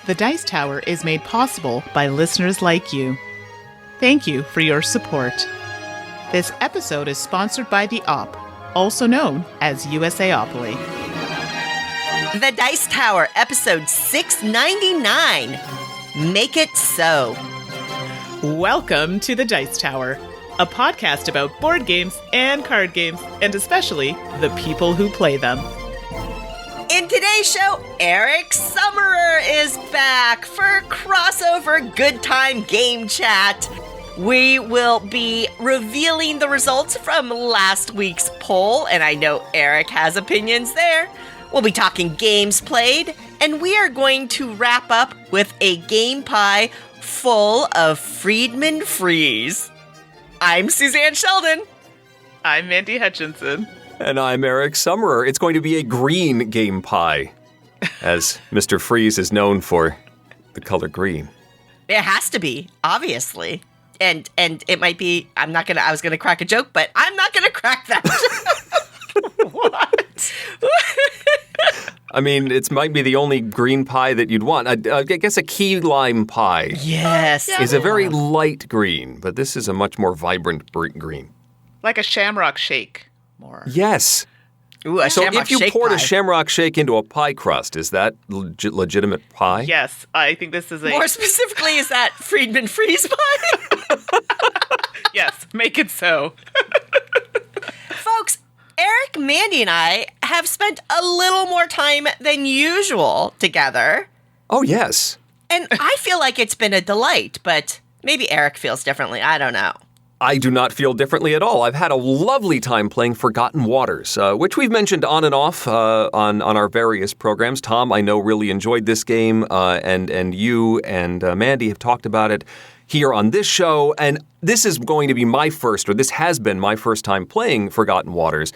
The Dice Tower is made possible by listeners like you. Thank you for your support. This episode is sponsored by the Op, also known as USAopoly. The Dice Tower, episode 699. Make it so. Welcome to The Dice Tower, a podcast about board games and card games, and especially the people who play them. In today's show, Eric Summerer is back for crossover good time game chat. We will be revealing the results from last week's poll, and I know Eric has opinions there. We'll be talking games played, and we are going to wrap up with a game pie full of Friedemann Friese. I'm Suzanne Sheldon. I'm Mandi Hutchinson. And I'm Eric Summerer. It's going to be a green game pie, as Mr. Friese is known for the color green. It has to be, obviously. And it might be, I was going to crack a joke, but I'm not going to crack that joke. What? I mean, it might be the only green pie that you'd want. I guess a key lime pie Yes. is a very light green, but this is a much more vibrant green. Like a shamrock shake, more. Yes. Ooh, a So shamrock if you shake poured pie. a shamrock shake into a pie crust, is that legitimate pie? Yes, I think this is a... More specifically, is that Friedemann Friese pie? Yes, make it so. Folks, Eric, Mandi, and I have spent a little more time than usual together. Oh, yes. And I feel like it's been a delight, but maybe Eric feels differently. I don't know. I do not feel differently at all. I've had a lovely time playing Forgotten Waters, which we've mentioned on and off on our various programs. Tom, I know, really enjoyed this game, and you and Mandi have talked about it here on this show. And this is going to be this has been my first time playing Forgotten Waters.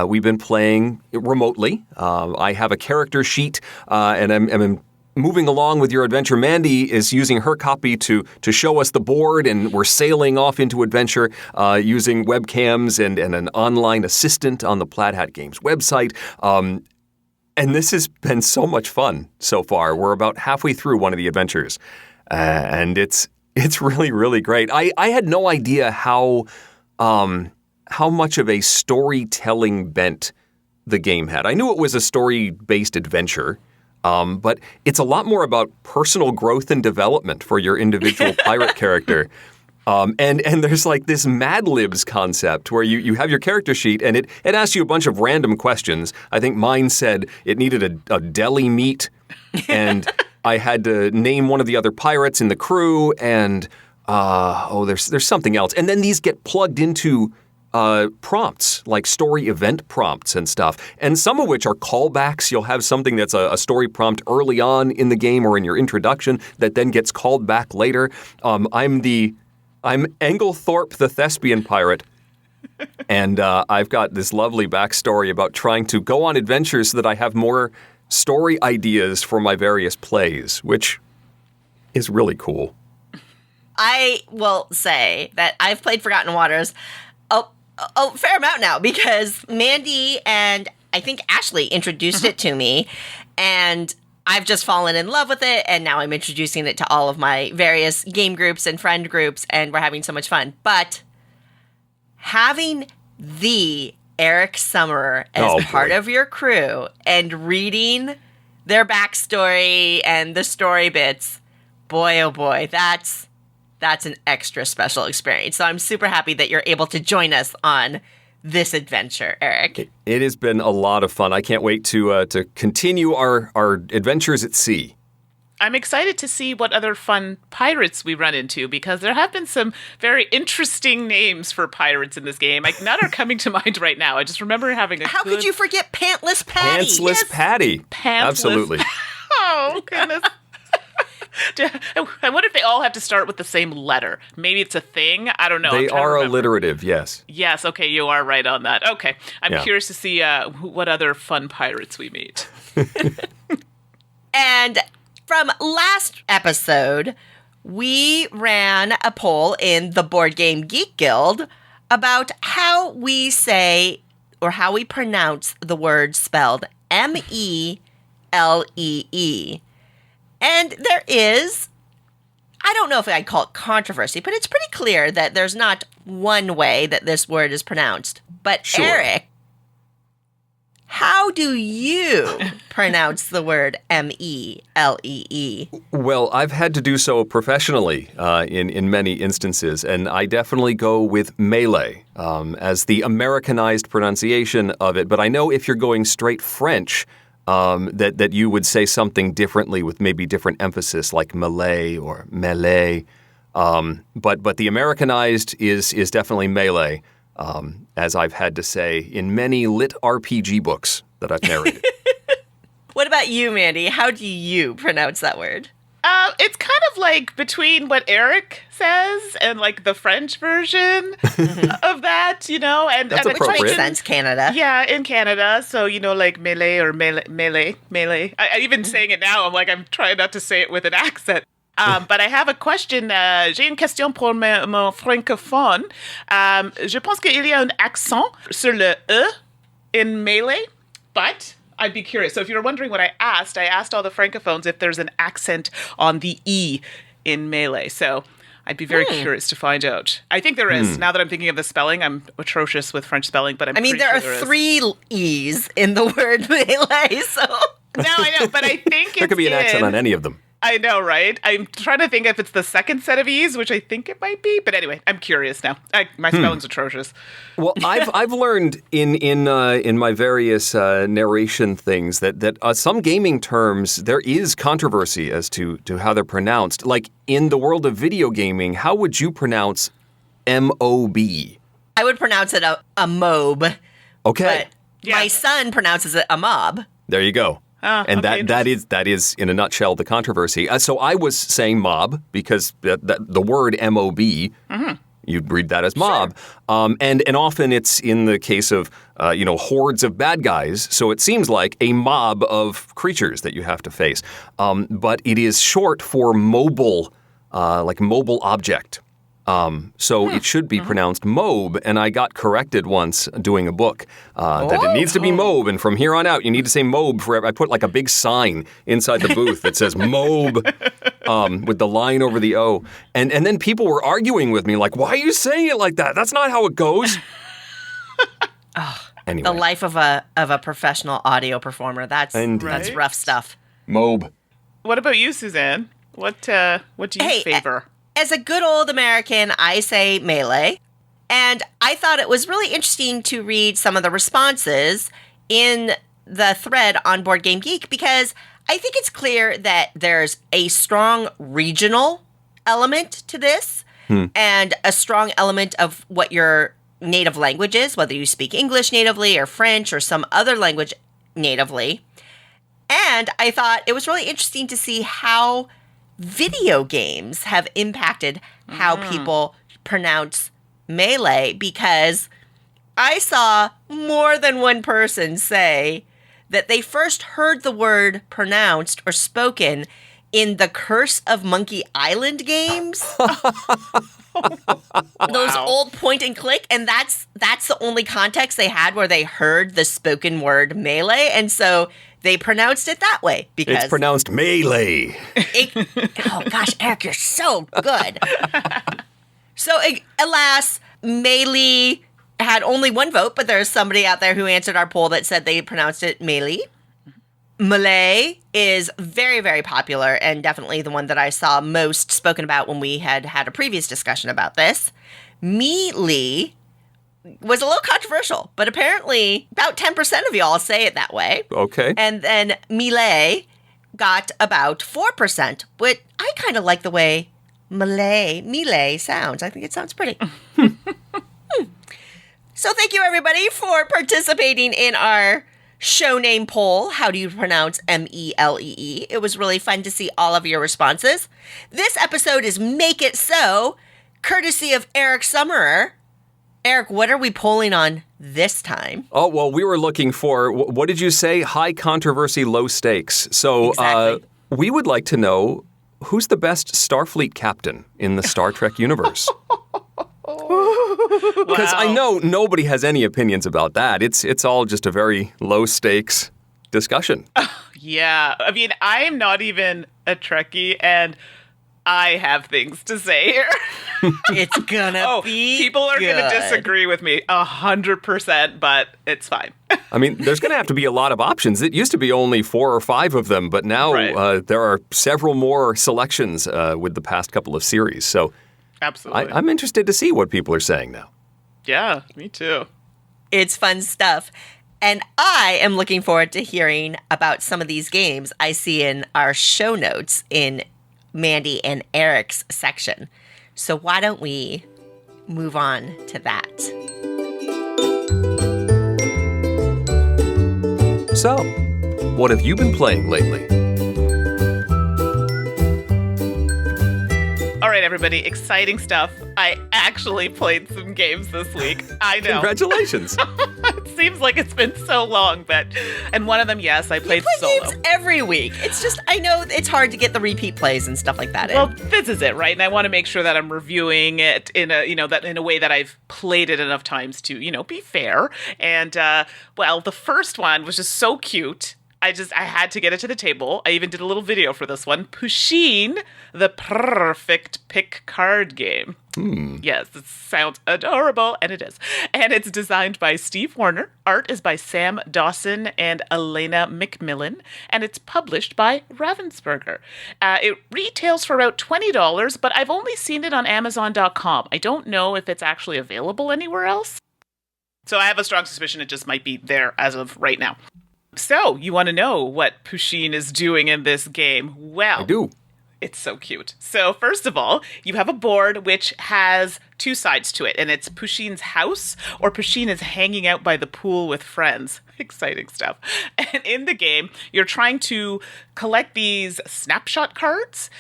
We've been playing remotely. I have a character sheet, and I'm moving along with your adventure. Mandi is using her copy to show us the board, and we're sailing off into adventure using webcams and an online assistant on the Plaid Hat Games website. And this has been so much fun so far. We're about halfway through one of the adventures, and it's really, really great. I had no idea how much of a storytelling bent the game had. I knew it was a story-based adventure, but it's a lot more about personal growth and development for your individual pirate character. And there's like this Mad Libs concept where you have your character sheet and it asks you a bunch of random questions. I think mine said it needed a deli meat, and I had to name one of the other pirates in the crew, and there's something else. And then these get plugged into prompts, like story event prompts and stuff, and some of which are callbacks. You'll have something that's a story prompt early on in the game or in your introduction that then gets called back later. I'm Englethorpe, the thespian pirate, and I've got this lovely backstory about trying to go on adventures so that I have more story ideas for my various plays, which is really cool. I will say that I've played Forgotten Waters a fair amount now because Mandi and I think Ashley introduced it to me, and I've just fallen in love with it, and now I'm introducing it to all of my various game groups and friend groups, and we're having so much fun. But having the Eric Summerer as part of your crew and reading their backstory and the story bits, boy, oh boy, that's an extra special experience. So I'm super happy that you're able to join us on this adventure, Eric. It has been a lot of fun. I can't wait to continue our adventures at sea. I'm excited to see what other fun pirates we run into, because there have been some very interesting names for pirates in this game. None are coming to mind right now. I just remember having a How could you forget Pantless Patty? Pantsless Patty. Pantless. Absolutely. Oh, goodness. I wonder if they all have to start with the same letter. Maybe it's a thing. I don't know. They are alliterative, yes. Yes, okay, you are right on that. Okay, I'm curious to see what other fun pirates we meet. And from last episode, we ran a poll in the Board Game Geek Guild about how we say or how we pronounce the word spelled M-E-L-E-E. And there is, I don't know if I'd call it controversy, but it's pretty clear that there's not one way that this word is pronounced. But Sure. Eric, how do you pronounce the word M-E-L-E-E? Well, I've had to do so professionally in many instances, and I definitely go with melee as the Americanized pronunciation of it. But I know if you're going straight French, that you would say something differently with maybe different emphasis, like melee or melee. But the Americanized is definitely melee, as I've had to say in many lit RPG books that I've narrated. What about you, Mandy? How do you pronounce that word? It's kind of like between what Eric says and like the French version of that, you know, and That's and Which appropriate. makes sense, Canada. Yeah, in Canada, so you know, like melee or melee. I even saying it now, I'm trying not to say it with an accent. But I have a question. J'ai une question pour mon francophone. Je pense qu'il y a un accent sur le E in melee, but I'd be curious. So if you're wondering what I asked all the francophones if there's an accent on the E in melee. So I'd be very curious to find out. I think there is. Now that I'm thinking of the spelling, I'm atrocious with French spelling, but I'm pretty there sure are is. 3 E's in the word melee, so... No, I know, but I think There could be an accent on any of them. I know, right? I'm trying to think if it's the second set of E's, which I think it might be. But anyway, I'm curious now. My spelling's atrocious. Well, I've learned in my various narration things that some gaming terms there is controversy as to how they're pronounced. Like in the world of video gaming, how would you pronounce M-O-B? I would pronounce it a mob, Okay, but my son pronounces it a mob. there you go. And okay, that is in a nutshell the controversy. So I was saying mob because the word M-O-B, you'd read that as mob. Sure. And often it's in the case of, hordes of bad guys. So it seems like a mob of creatures that you have to face. But it is short for mobile, like mobile object. So it should be pronounced mobe, and I got corrected once doing a book that it needs to be mobe, and from here on out you need to say mobe forever. I put like a big sign inside the booth that says mobe with the line over the O, and then people were arguing with me like, why are you saying it like that? That's not how it goes. Anyway, The life of a professional audio performer. That's Right? rough stuff. mobe. What about you, Suzanne? What do you favor? As a good old American, I say melee. And I thought it was really interesting to read some of the responses in the thread on Board Game Geek because I think it's clear that there's a strong regional element to this and a strong element of what your native language is, whether you speak English natively or French or some other language natively. And I thought it was really interesting to see how video games have impacted how people pronounce melee because I saw more than one person say that they first heard the word pronounced or spoken in the Curse of Monkey Island games. Those old point and click, and that's the only context they had where they heard the spoken word melee, and so they pronounced it that way because It's pronounced melee. oh gosh, Eric, you're so good. So alas, melee had only one vote, but there's somebody out there who answered our poll that said they pronounced it melee. Malay is very, very popular and definitely the one that I saw most spoken about when we had a previous discussion about this. Melee was a little controversial, but apparently about 10% of y'all say it that way. Okay. And then melee got about 4%, but I kind of like the way melee sounds. I think it sounds pretty. So thank you, everybody, for participating in our show name poll. How do you pronounce M-E-L-E-E? It was really fun to see all of your responses. This episode is Make It So, courtesy of Eric Summerer. Eric, what are we polling on this time? Oh, well, we were looking for, what did you say? High controversy, low stakes. So Exactly. We would like to know who's the best Starfleet captain in the Star Trek universe? Because I know nobody has any opinions about that. It's all just a very low stakes discussion. Yeah. I mean, I'm not even a Trekkie, and I have things to say here. It's gonna be people are good. gonna disagree with me 100%, but it's fine. I mean, there's going to have to be a lot of options. It used to be only 4 or 5 of them, but now Right. there are several more selections with the past couple of series. So Absolutely. I'm interested to see what people are saying now. Yeah, me too. It's fun stuff. And I am looking forward to hearing about some of these games I see in our show notes in Mandi and Eric's section. So why don't we move on to that? So, what have you been playing lately? All right, everybody, exciting stuff. I actually played some games this week. I know. Congratulations. It seems like it's been so long, and one of them, yes, I played Play solo. games every week. It's just, I know it's hard to get the repeat plays and stuff like that in. Well, this is it, right? And I want to make sure that I'm reviewing it in a way that I've played it enough times to, be fair. And the first one was just so cute. I had to get it to the table. I even did a little video for this one. Pusheen, the Purrfect pick card game. Yes, it sounds adorable, and it is. And it's designed by Steve Warner. Art is by Sam Dawson and Elena McMillan. And it's published by Ravensburger. It retails for about $20, but I've only seen it on Amazon.com. I don't know if it's actually available anywhere else. So I have a strong suspicion it just might be there as of right now. So, you want to know what Pusheen is doing in this game? Well, I do. It's so cute. So, first of all, you have a board which has 2 sides to it, and it's Pusheen's house, or Pusheen is hanging out by the pool with friends. Exciting stuff. And in the game, you're trying to collect these snapshot cards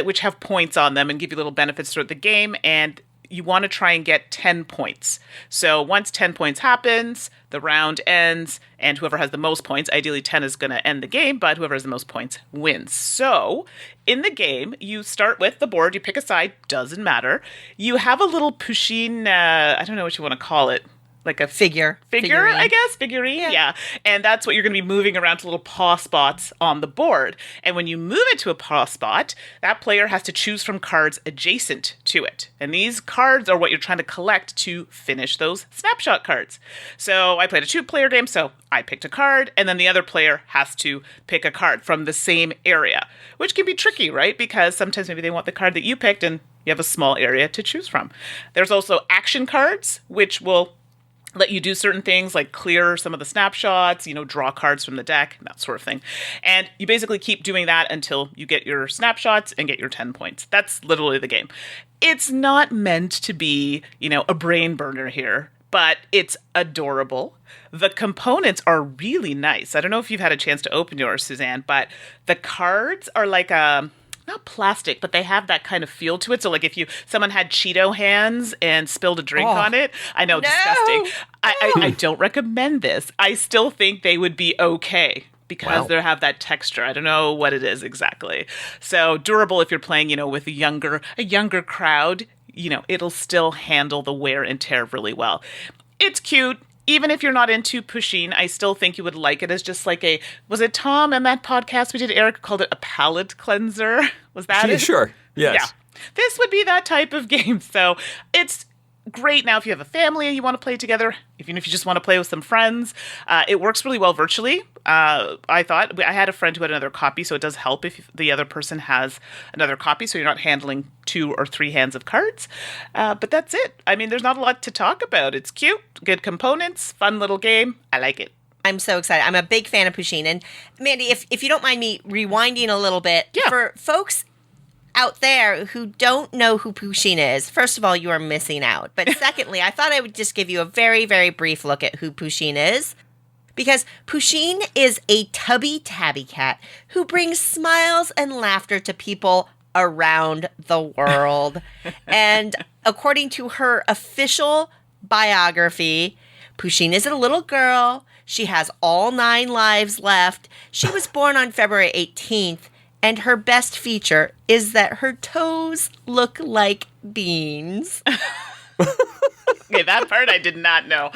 which have points on them and give you little benefits throughout the game, and you want to try and get 10 points. So once 10 points happens, the round ends, and whoever has the most points, ideally 10 is going to end the game, but whoever has the most points wins. So in the game, you start with the board, you pick a side, doesn't matter. You have a little Pusheen, I don't know what you want to call it. Like a figurine. I guess, figurine, yeah. And that's what you're going to be moving around to little paw spots on the board. And when you move it to a paw spot, that player has to choose from cards adjacent to it. And these cards are what you're trying to collect to finish those snapshot cards. So I played a 2-player game, so I picked a card, and then the other player has to pick a card from the same area, which can be tricky, right? Because sometimes maybe they want the card that you picked, and you have a small area to choose from. There's also action cards, which will let you do certain things like clear some of the snapshots, draw cards from the deck, that sort of thing. And you basically keep doing that until you get your snapshots and get your 10 points. That's literally the game. It's not meant to be, a brain burner here, but it's adorable. The components are really nice. I don't know if you've had a chance to open yours, Suzanne, but the cards are like not plastic, but they have that kind of feel to it. So like if someone had Cheeto hands and spilled a drink on it, I know, disgusting. I don't recommend this. I still think they would be okay because they have that texture. I don't know what it is exactly. So durable if you're playing, with a younger crowd, it'll still handle the wear and tear really well. It's cute. Even if you're not into Pusheen, I still think you would like it as just like was it Tom and that podcast we did, Eric called it a palate cleanser? Was that it? Sure, yes. Yeah. This would be that type of game. So it's great now if you have a family and you want to play together, even if you just want to play with some friends. It works really well virtually. I thought I had a friend who had another copy, so it does help if the other person has another copy, so you're not handling 2 or 3 hands of cards. But that's it. I mean, there's not a lot to talk about. It's cute, good components, fun little game. I like it. I'm so excited. I'm a big fan of Pusheen. And Mandi, if you don't mind me rewinding a little bit, for folks out there who don't know who Pusheen is, first of all, you are missing out. But secondly, I thought I would just give you a very, very brief look at who Pusheen is. Because Pusheen is a tubby tabby cat who brings smiles and laughter to people around the world. And according to her official biography, Pusheen is a little girl. She has all 9 lives left. She was born on February 18th. And her best feature is that her toes look like beans. Okay, that part I did not know.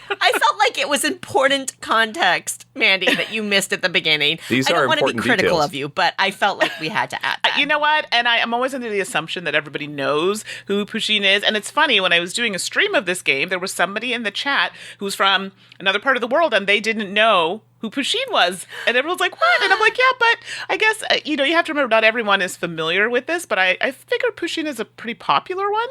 I felt like it was important context, Mandy, that you missed at the beginning. These I are don't want to be important critical details. of you, but I felt like we had to add that. You know what? And I'm always under the assumption that everybody knows who Pusheen is. And it's funny, when I was doing a stream of this game, there was somebody in the chat who's from another part of the world, and they didn't know who Pusheen was. And everyone's like, what? And I'm like, yeah, but I guess, you have to remember not everyone is familiar with this, but I figured Pusheen is a pretty popular one.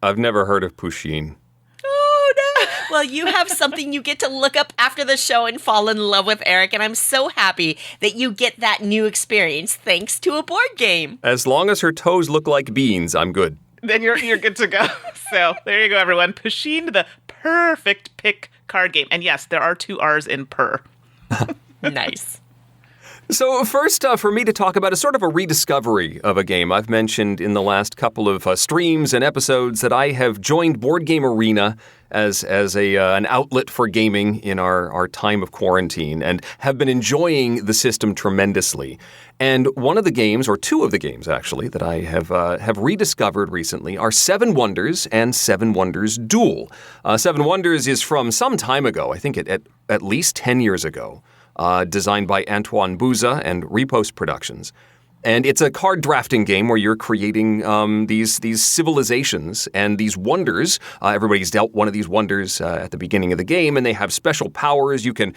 I've never heard of Pusheen. Oh, no. Well, you have something you get to look up after the show and fall in love with, Eric, and I'm so happy that you get that new experience thanks to a board game. As long as her toes look like beans, I'm good. Then you're good to go. So there you go, everyone. Pusheen, the perfect pick card game. And yes, there are 2 R's in purr. Nice. So first, for me to talk about is sort of a rediscovery of a game. I've mentioned in the last couple of streams and episodes that I have joined Board Game Arena as an outlet for gaming in our time of quarantine and have been enjoying the system tremendously. And one of the games, or 2 of the games actually, that I have rediscovered recently are Seven Wonders and Seven Wonders Duel. Seven Wonders is from some time ago, I think at least 10 years ago. Designed by Antoine Bouza and Repost Productions. And it's a card drafting game where you're creating these civilizations and these wonders. Everybody's dealt one of these wonders at the beginning of the game, and they have special powers. You can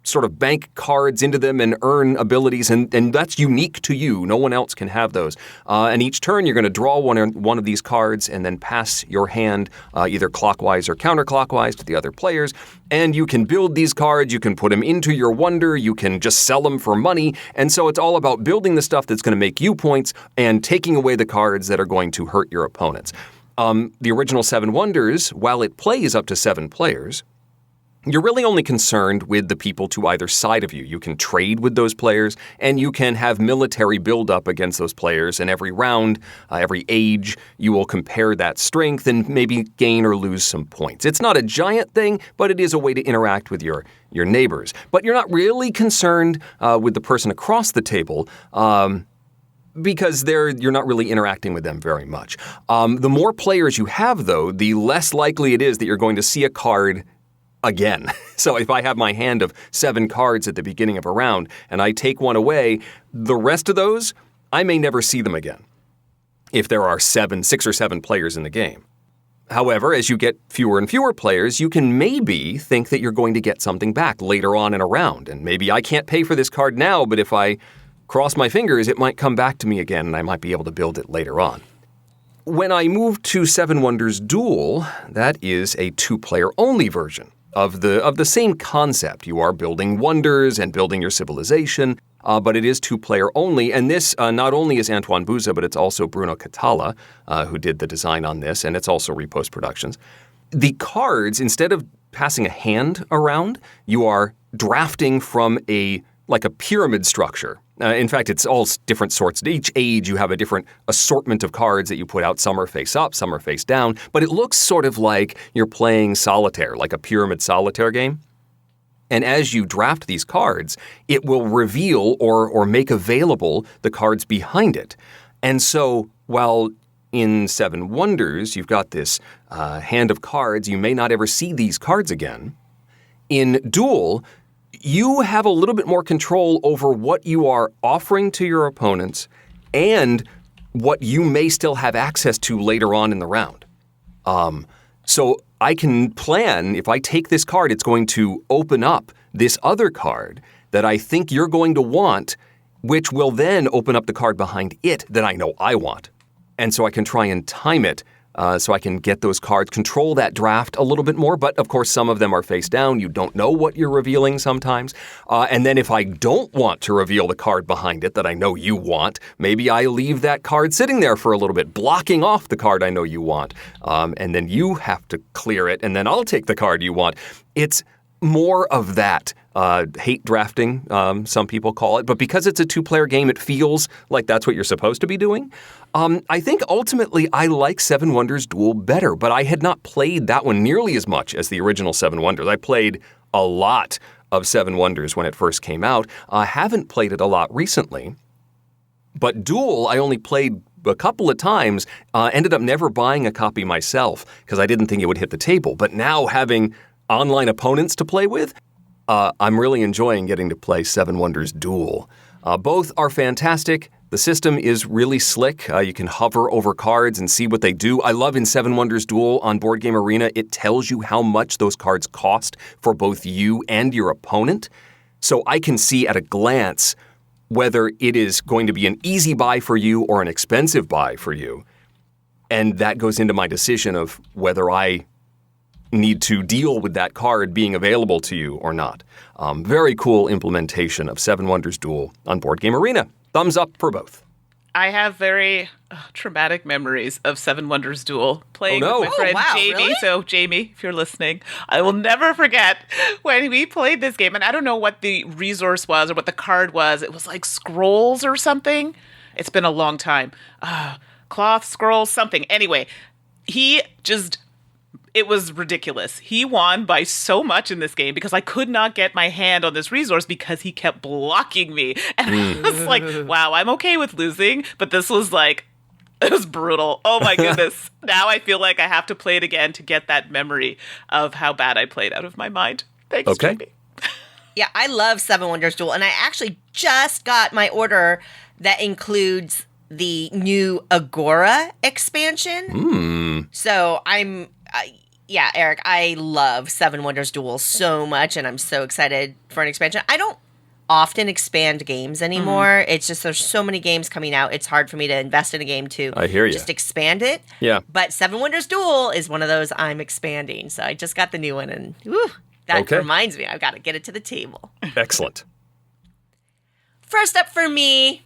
sort of bank cards into them and earn abilities, and that's unique to you. No one else can have those. And each turn, you're going to draw one of these cards and then pass your hand either clockwise or counterclockwise to the other players. And you can build these cards, you can put them into your wonder, you can just sell them for money. And so it's all about building the stuff that's going to make you points and taking away the cards that are going to hurt your opponents. The original Seven Wonders, while it plays up to 7 players, you're really only concerned with the people to either side of you. You can trade with those players, and you can have military build-up against those players. And every round, every age, you will compare that strength and maybe gain or lose some points. It's not a giant thing, but it is a way to interact with your neighbors. But you're not really concerned with the person across the table, because you're not really interacting with them very much. The more players you have, though, the less likely it is that you're going to see a card again. So if I have my hand of 7 cards at the beginning of a round and I take one away, the rest of those, I may never see them again if there are 6 or 7 players in the game. However, as you get fewer and fewer players, you can maybe think that you're going to get something back later on in a round. And maybe I can't pay for this card now, but if I cross my fingers, it might come back to me again and I might be able to build it later on. When I moved to Seven Wonders Duel, that is a 2-player only version of the same concept. You are building wonders and building your civilization, but it is 2-player only. And this not only is Antoine Bouza, but it's also Bruno Catala, who did the design on this, and it's also Repost Productions. The cards, instead of passing a hand around, you are drafting from like a pyramid structure. In fact, it's all different sorts. Each age, you have a different assortment of cards that you put out. Some are face up, some are face down. But it looks sort of like you're playing solitaire, like a pyramid solitaire game. And as you draft these cards, it will reveal or make available the cards behind it. And so while in Seven Wonders, you've got this hand of cards, you may not ever see these cards again. In Duel, you have a little bit more control over what you are offering to your opponents and what you may still have access to later on in the round. So I can plan, if I take this card, it's going to open up this other card that I think you're going to want, which will then open up the card behind it that I know I want. And so I can try and time it so I can get those cards, control that draft a little bit more. But of course, some of them are face down. You don't know what you're revealing sometimes. And then if I don't want to reveal the card behind it that I know you want, maybe I leave that card sitting there for a little bit, blocking off the card I know you want. And then you have to clear it, and then I'll take the card you want. It's more of that hate drafting, some people call it. But because it's a 2-player game, it feels like that's what you're supposed to be doing. I think ultimately I like Seven Wonders Duel better, but I had not played that one nearly as much as the original Seven Wonders. I played a lot of Seven Wonders when it first came out. I haven't played it a lot recently. But Duel, I only played a couple of times. Ended up never buying a copy myself because I didn't think it would hit the table. But now having online opponents to play with, I'm really enjoying getting to play Seven Wonders Duel. Both are fantastic. The system is really slick. You can hover over cards and see what they do. I love in Seven Wonders Duel on Board Game Arena, it tells you how much those cards cost for both you and your opponent. So I can see at a glance whether it is going to be an easy buy for you or an expensive buy for you. And that goes into my decision of whether I need to deal with that card being available to you or not. Very cool implementation of Seven Wonders Duel on Board Game Arena. Thumbs up for both. I have very traumatic memories of Seven Wonders Duel playing Oh, no. with my friend Jamie. Really? So, Jamie, if you're listening, I will never forget when we played this game. And I don't know what the resource was or what the card was. It was like scrolls or something. It's been a long time. Cloth, scrolls, something. Anyway, it was ridiculous. He won by so much in this game because I could not get my hand on this resource because he kept blocking me. And I was like, wow, I'm okay with losing. But this was like, it was brutal. Oh my goodness. Now I feel like I have to play it again to get that memory of how bad I played out of my mind. Thanks, Okay. Jamie. Yeah, I love Seven Wonders Duel, and I actually just got my order that includes the new Agora expansion. So yeah, Eric, I love Seven Wonders Duel so much, and I'm so excited for an expansion. I don't often expand games anymore. It's just there's so many games coming out. It's hard for me to invest in a game to I hear ya. just expand it. Yeah. But Seven Wonders Duel is one of those I'm expanding. So I just got the new one, and that Okay. reminds me, I've got to get it to the table. Excellent. First up for me,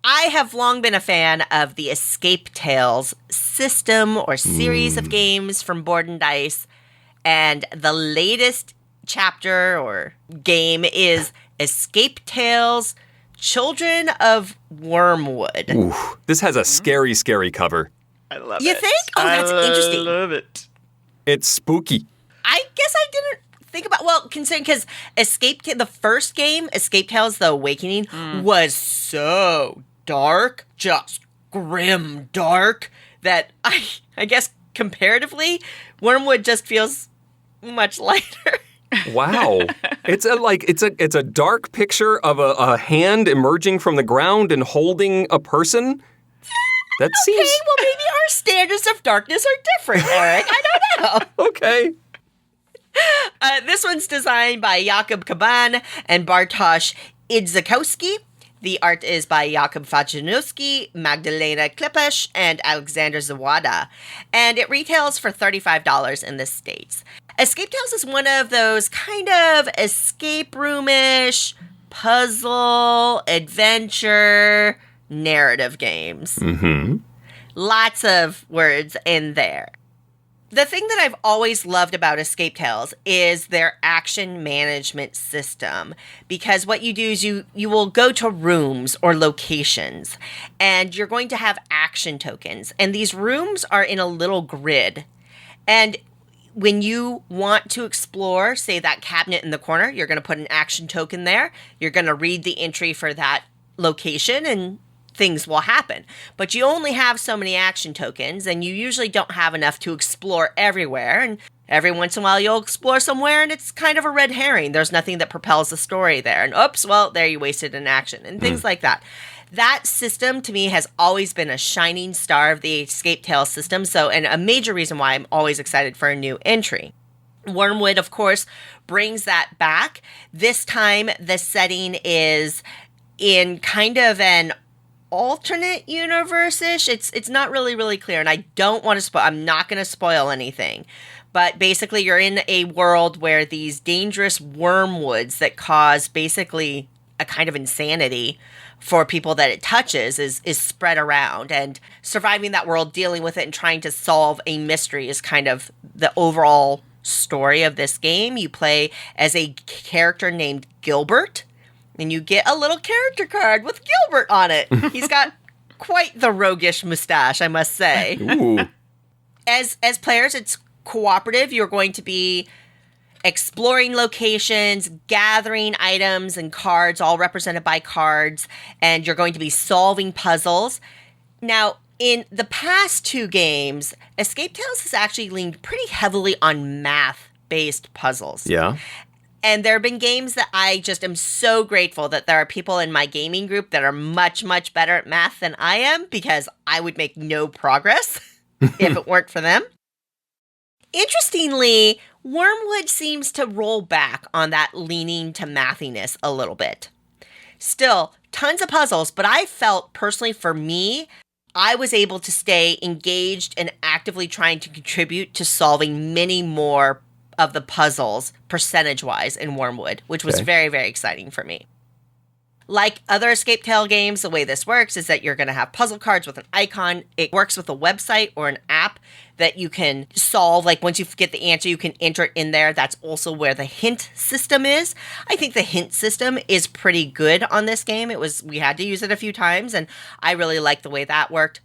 I have long been a fan of the Escape Tales system or series of games from Board and Dice, and the latest chapter or game is Escape Tales Children of Wyrmwood. Ooh, this has a scary, scary cover. I love You it. think? Oh, that's interesting. I love it. It's spooky. I guess I didn't think about, well, considering, because the first game, Escape Tales The Awakening, was so dark, just grim dark, that I guess comparatively, Wyrmwood just feels much lighter. Wow. It's a dark picture of a hand emerging from the ground and holding a person. That seems Okay, well, maybe our standards of darkness are different, Eric. I don't know. okay. This one's designed by Jakub Kaban and Bartosz Idzikowski. The art is by Jakub Fajanowski, Magdalena Klipesh, and Alexander Zawada. And it retails for $35 in the States. Escape Tales is one of those kind of escape room-ish, puzzle, adventure, narrative games. Lots of words in there. The thing that I've always loved about Escape Tales is their action management system, because what you do is you will go to rooms or locations, and you're going to have action tokens, and these rooms are in a little grid. And when you want to explore, say, that cabinet in the corner, you're going to put an action token there. You're going to read the entry for that location, and things will happen. But you only have so many action tokens, and you usually don't have enough to explore everywhere. And every once in a while, you'll explore somewhere, and it's kind of a red herring. There's nothing that propels the story there. And oops, well, there you wasted an action, and things like that. That system, to me, has always been a shining star of the Escape Tales system. And a major reason why I'm always excited for a new entry. Wyrmwood, of course, brings that back. This time, the setting is in kind of an alternate universe-ish. It's not really clear, and I don't want to spoil. I'm not going to spoil anything. But basically, you're in a world where these dangerous wormwoods that cause basically a kind of insanity for people that it touches is spread around, and surviving that world, dealing with it, and trying to solve a mystery is kind of the overall story of this game. You play as a character named Gilbert, and you get a little character card with Gilbert on it. He's got quite the roguish mustache, I must say. Ooh. As players, it's cooperative. You're going to be exploring locations, gathering items and cards, all represented by cards, and you're going to be solving puzzles. Now, in the past 2 games, Escape Tales has actually leaned pretty heavily on math-based puzzles. Yeah. And there have been games that I just am so grateful that there are people in my gaming group that are much, much better at math than I am, because I would make no progress if it weren't for them. Interestingly, Wyrmwood seems to roll back on that leaning to mathiness a little bit. Still, tons of puzzles, but I felt personally for me, I was able to stay engaged and actively trying to contribute to solving many more of the puzzles percentage-wise in Wyrmwood, which was very, very exciting for me. Like other Escape Tale games, the way this works is that you're going to have puzzle cards with an icon. It works with a website or an app that you can solve. Like once you get the answer, you can enter it in there. That's also where the hint system is. I think the hint system is pretty good on this game. We had to use it a few times, and I really liked the way that worked.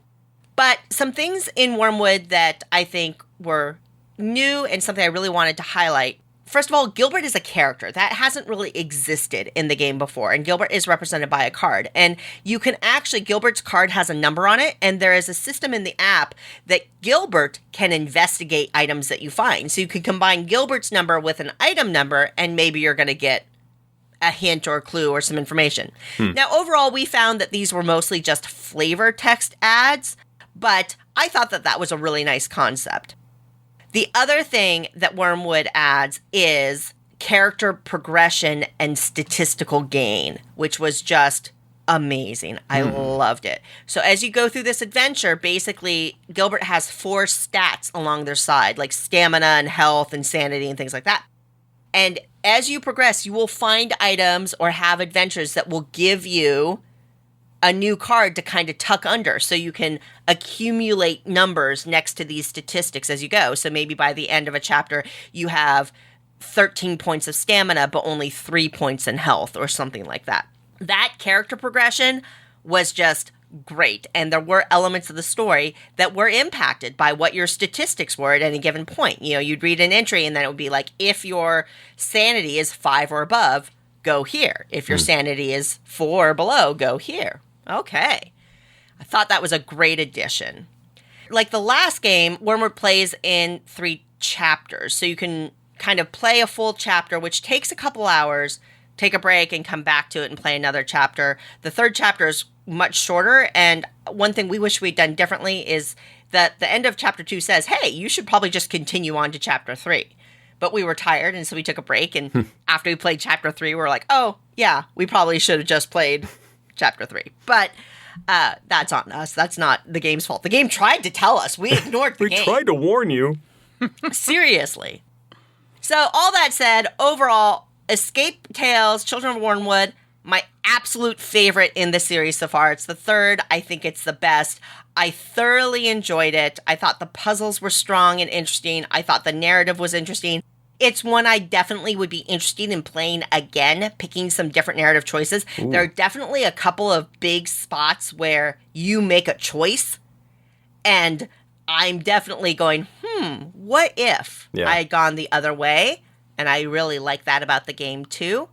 But some things in Wyrmwood that I think were new and something I really wanted to highlight. First of all, Gilbert is a character that hasn't really existed in the game before, and Gilbert is represented by a card. And you can actually, Gilbert's card has a number on it, and there is a system in the app that Gilbert can investigate items that you find. So you can combine Gilbert's number with an item number, and maybe you're going to get a hint or a clue or some information. Now, overall, we found that these were mostly just flavor text ads, but I thought that that was a really nice concept. The other thing that Wyrmwood adds is character progression and statistical gain, which was just amazing. I loved it. So as you go through this adventure, basically, Gilbert has 4 stats along their side, like stamina and health and sanity and things like that. And as you progress, you will find items or have adventures that will give you a new card to kind of tuck under, so you can accumulate numbers next to these statistics as you go. So maybe by the end of a chapter, you have 13 points of stamina, but only 3 points in health or something like that. That character progression was just great. And there were elements of the story that were impacted by what your statistics were at any given point. You know, you'd read an entry and then it would be like, if your sanity is 5 or above, go here. If your sanity is 4 or below, go here. Okay. I thought that was a great addition. Like the last game, Wyrmwood plays in 3 chapters. So you can kind of play a full chapter, which takes a couple hours, take a break and come back to it and play another chapter. The 3rd chapter is much shorter. And one thing we wish we'd done differently is that the end of chapter 2 says, hey, you should probably just continue on to chapter 3. But we were tired, and so we took a break. And after we played chapter 3, we were like, oh, yeah, we probably should have just played chapter 3. But that's on us. That's not the game's fault. The game tried to tell us. We ignored the game. We tried to warn you. Seriously. So all that said, overall, Escape Tales, Children of Wyrmwood, my absolute favorite in the series so far. It's the 3rd. I think it's the best. I thoroughly enjoyed it. I thought the puzzles were strong and interesting. I thought the narrative was interesting. It's one I definitely would be interested in playing again, picking some different narrative choices. Ooh. There are definitely a couple of big spots where you make a choice, and I'm definitely going, what if I had gone the other way? And I really like that about the game, too.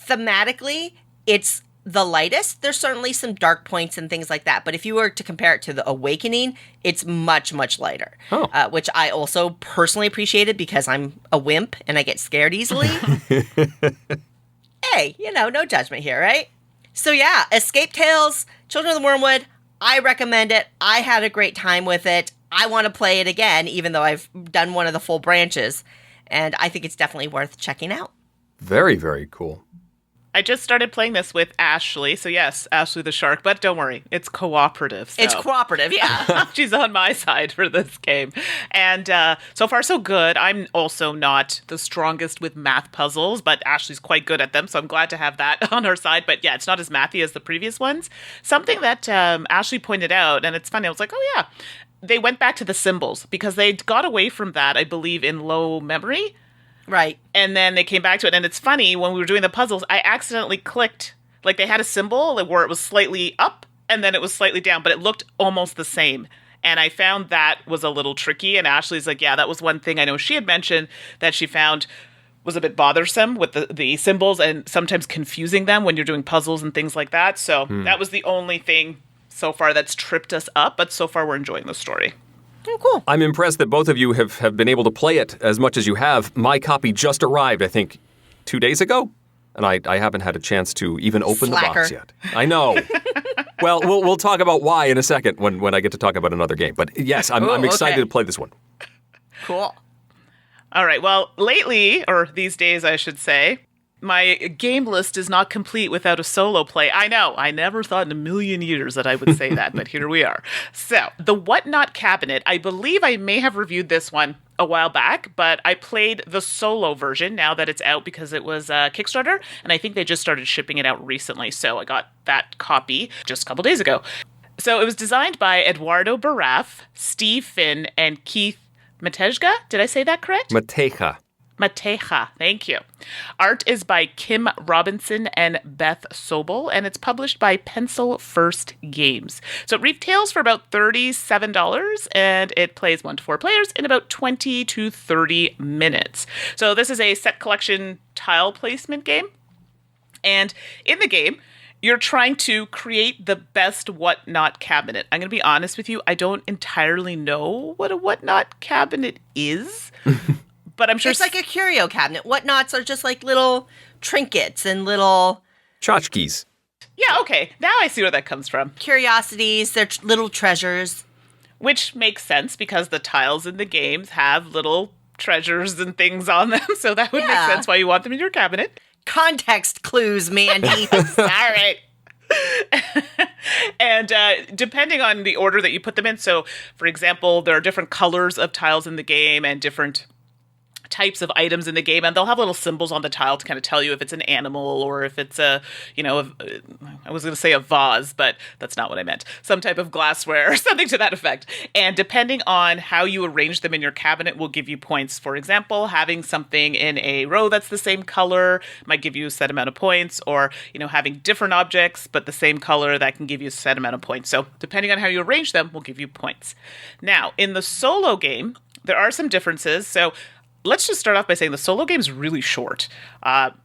Thematically, it's the lightest. There's certainly some dark points and things like that. But if you were to compare it to The Awakening, it's much, much lighter. Which I also personally appreciated because I'm a wimp and I get scared easily. Hey, no judgment here, right? So yeah, Escape Tales, Children of the Wyrmwood, I recommend it. I had a great time with it. I want to play it again, even though I've done one of the full branches. And I think it's definitely worth checking out. Very, very cool. I just started playing this with Ashley. So yes, Ashley the shark, but don't worry, it's cooperative. So. It's cooperative, yeah. She's on my side for this game. And so far so good. I'm also not the strongest with math puzzles, but Ashley's quite good at them. So I'm glad to have that on her side. But yeah, it's not as mathy as the previous ones. Something that Ashley pointed out, and it's funny, I was like, oh yeah, they went back to the symbols because they got away from that, I believe, in low memory. Right. And then they came back to it. And it's funny, when we were doing the puzzles, I accidentally clicked, like they had a symbol where it was slightly up and then it was slightly down, but it looked almost the same. And I found that was a little tricky. And Ashley's like, yeah, that was one thing I know she had mentioned that she found was a bit bothersome with the symbols and sometimes confusing them when you're doing puzzles and things like that. So that was the only thing so far that's tripped us up, but so far we're enjoying the story. Oh, cool. I'm impressed that both of you have been able to play it as much as you have. My copy just arrived, I think, 2 days ago, and I haven't had a chance to even open the box yet. I know. Well, we'll talk about why in a second when I get to talk about another game. But yes, I'm excited to play this one. Cool. All right. Well, lately, or these days, I should say, my game list is not complete without a solo play. I know. I never thought in a million years that I would say that, but here we are. So, the Whatnot Cabinet, I believe I may have reviewed this one a while back, but I played the solo version now that it's out because it was a Kickstarter, and I think they just started shipping it out recently, so I got that copy just a couple days ago. So, it was designed by Eduardo Baraf, Steve Finn, and Keith Matejka. Did I say that correct? Mateja, thank you. Art is by Kim Robinson and Beth Sobel, and it's published by Pencil First Games. So it retails for about $37, and it plays 1 to 4 players in about 20 to 30 minutes. So this is a set collection tile placement game, and in the game, you're trying to create the best whatnot cabinet. I'm going to be honest with you, I don't entirely know what a whatnot cabinet is. But I'm sure it's like a curio cabinet. Whatnots are just like little trinkets and little tchotchkes. Yeah, okay. Now I see where that comes from. Curiosities, they're little treasures. Which makes sense because the tiles in the games have little treasures and things on them. So that would make sense why you want them in your cabinet. Context clues, Mandy. All right. And depending on the order that you put them in. So, for example, there are different colors of tiles in the game and different types of items in the game, and they'll have little symbols on the tile to kind of tell you if it's an animal or if it's I was going to say a vase, but that's not what I meant. Some type of glassware or something to that effect. And depending on how you arrange them in your cabinet will give you points. For example, having something in a row that's the same color might give you a set amount of points, or, having different objects but the same color, that can give you a set amount of points. So depending on how you arrange them will give you points. Now, in the solo game, there are some differences. So let's just start off by saying the solo game is really short,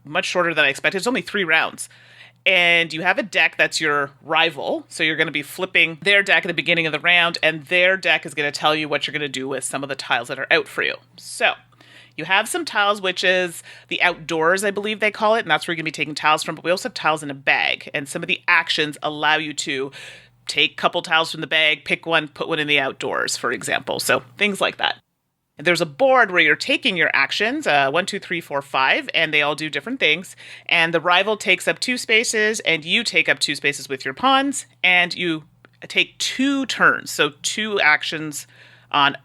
much shorter than I expected. It's only 3 rounds. And you have a deck that's your rival. So you're going to be flipping their deck at the beginning of the round, and their deck is going to tell you what you're going to do with some of the tiles that are out for you. So you have some tiles, which is the outdoors, I believe they call it, and that's where you're going to be taking tiles from. But we also have tiles in a bag, and some of the actions allow you to take a couple tiles from the bag, pick one, put one in the outdoors, for example. So things like that. There's a board where you're taking your actions, 1, 2, 3, 4, 5, and they all do different things. And the rival takes up 2 spaces, and you take up 2 spaces with your pawns, and you take 2 turns. So 2 actions on,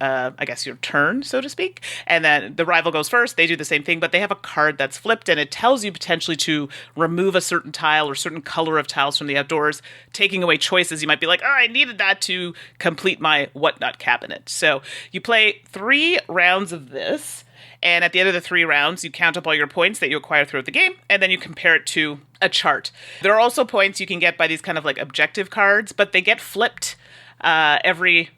your turn, so to speak. And then the rival goes first. They do the same thing, but they have a card that's flipped, and it tells you potentially to remove a certain tile or certain color of tiles from the outdoors, taking away choices. You might be like, I needed that to complete my whatnot cabinet. So you play 3 rounds of this, and at the end of the 3 rounds, you count up all your points that you acquire throughout the game, and then you compare it to a chart. There are also points you can get by these kind of like objective cards, but they get flipped every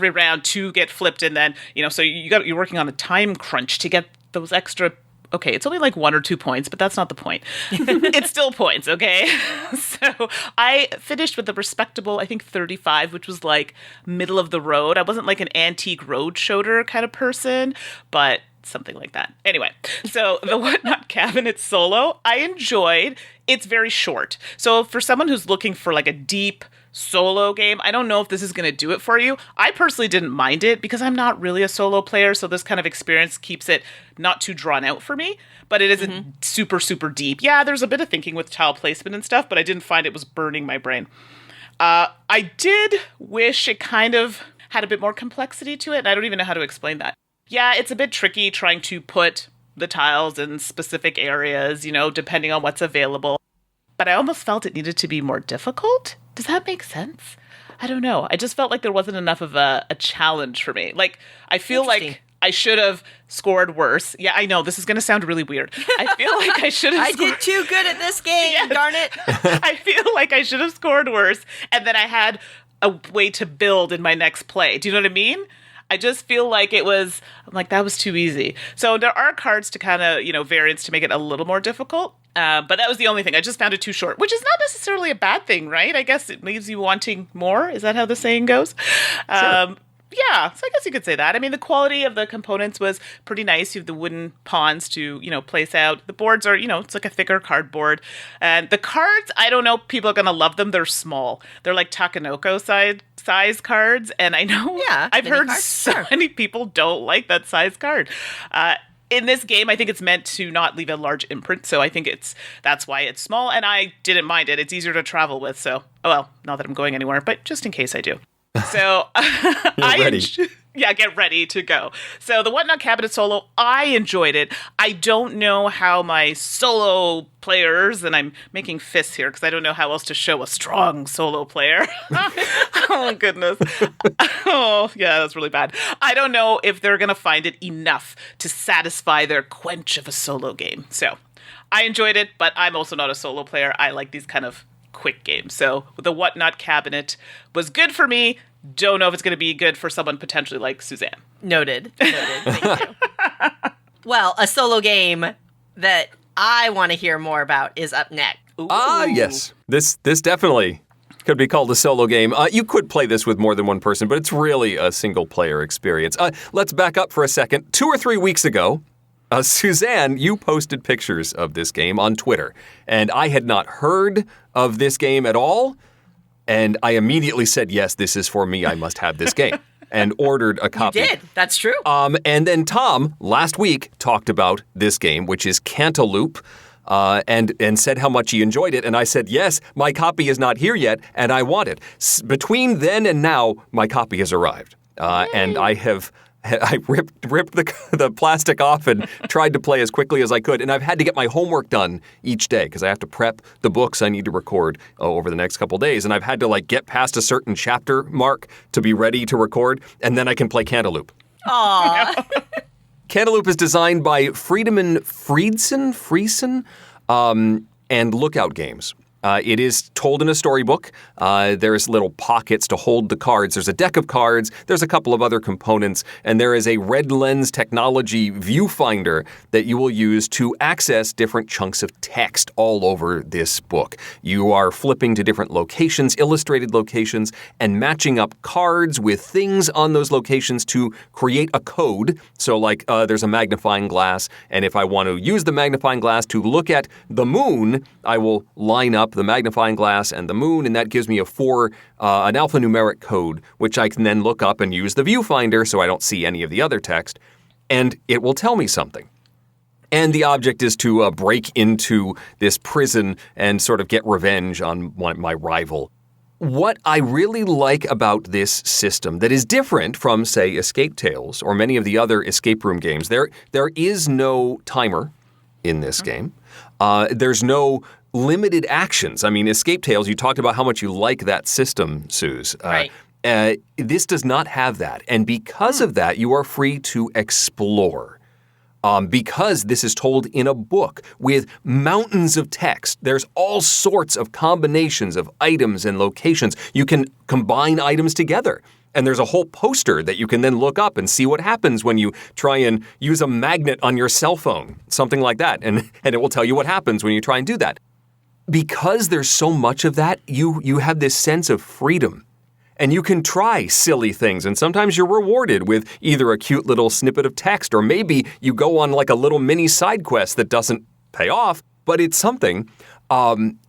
round 2 get flipped, and then, so you're working on a time crunch to get those extra. Okay, it's only like 1 or 2 points, but that's not the point. It's still points, okay? So I finished with a respectable, I think 35, which was like middle of the road. I wasn't like an antique road shoulder kind of person, but something like that. Anyway, so the Whatnot Cabinet solo, I enjoyed. It's very short. So for someone who's looking for like a deep solo game, I don't know if this is going to do it for you. I personally didn't mind it because I'm not really a solo player, so this kind of experience keeps it not too drawn out for me, but it isn't super, super deep. Yeah, there's a bit of thinking with tile placement and stuff, but I didn't find it was burning my brain. I did wish it kind of had a bit more complexity to it, and I don't even know how to explain that. Yeah, it's a bit tricky trying to put the tiles in specific areas, depending on what's available. But I almost felt it needed to be more difficult. Does that make sense? I don't know. I just felt like there wasn't enough of a challenge for me. Like, I feel like I should have scored worse. Yeah, I know. This is going to sound really weird. I feel like I should have I did too good at this game, darn it. I feel like I should have scored worse. And then I had a way to build in my next play. Do you know what I mean? I just feel like I'm like, that was too easy. So there are cards to kind of, variants to make it a little more difficult. But that was the only thing. I just found it too short, which is not necessarily a bad thing, right? I guess it leaves you wanting more. Is that how the saying goes? Sure. Yeah, so I guess you could say that. I mean, the quality of the components was pretty nice. You have the wooden pawns to, place out. The boards are, it's like a thicker cardboard. And the cards, I don't know, people are going to love them. They're small. They're like Takenoko size cards. And I know I've heard so many people don't like that size card. In this game, I think it's meant to not leave a large imprint, so I think that's why it's small, and I didn't mind it. It's easier to travel with, so, not that I'm going anywhere, but just in case I do. So, get ready to go. So the Whatnot Cabinet solo, I enjoyed it. I don't know how my solo players, and I'm making fists here because I don't know how else to show a strong solo player. Oh, goodness. Oh, yeah, that's really bad. I don't know if they're going to find it enough to satisfy their quench of a solo game. So I enjoyed it, but I'm also not a solo player. I like these kind of quick games. So the Whatnot Cabinet was good for me. Don't know if it's going to be good for someone potentially like Suzanne. Noted. Thank you. Well, a solo game that I want to hear more about is up next. Ooh. Yes. This definitely could be called a solo game. You could play this with more than one person, but it's really a single-player experience. Let's back up for a second. 2 or 3 weeks ago, Suzanne, you posted pictures of this game on Twitter, and I had not heard of this game at all, and I immediately said, yes, this is for me. I must have this game, and ordered a copy. You did. That's true. And then Tom, last week, talked about this game, which is Cantaloupe, and said how much he enjoyed it, and I said, yes, my copy is not here yet, and I want it. Between then and now, my copy has arrived, and I ripped the plastic off and tried to play as quickly as I could. And I've had to get my homework done each day because I have to prep the books I need to record over the next couple days. And I've had to get past a certain chapter mark to be ready to record. And then I can play Cantaloupe. Aww. Cantaloupe is designed by Friedemann Friese, and Lookout Games. It is told in a storybook. There's little pockets to hold the cards. There's a deck of cards. There's a couple of other components. And there is a red lens technology viewfinder that you will use to access different chunks of text all over this book. You are flipping to different locations, illustrated locations, and matching up cards with things on those locations to create a code. So there's a magnifying glass. And if I want to use the magnifying glass to look at the moon, I will line up the magnifying glass and the moon, and that gives me an alphanumeric code, which I can then look up and use the viewfinder so I don't see any of the other text, and it will tell me something. And the object is to break into this prison and sort of get revenge on my rival. What I really like about this system that is different from, say, Escape Tales or many of the other escape room games, there is no timer in this game. There's no limited actions. I mean, Escape Tales, you talked about how much you like that system, Suze. Right. This does not have that. And because of that, you are free to explore. Because this is told in a book with mountains of text. There's all sorts of combinations of items and locations. You can combine items together. And there's a whole poster that you can then look up and see what happens when you try and use a magnet on your cell phone, something like that. And it will tell you what happens when you try and do that. Because there's so much of that, you have this sense of freedom. And you can try silly things, and sometimes you're rewarded with either a cute little snippet of text, or maybe you go on a little mini side quest that doesn't pay off, but it's something. And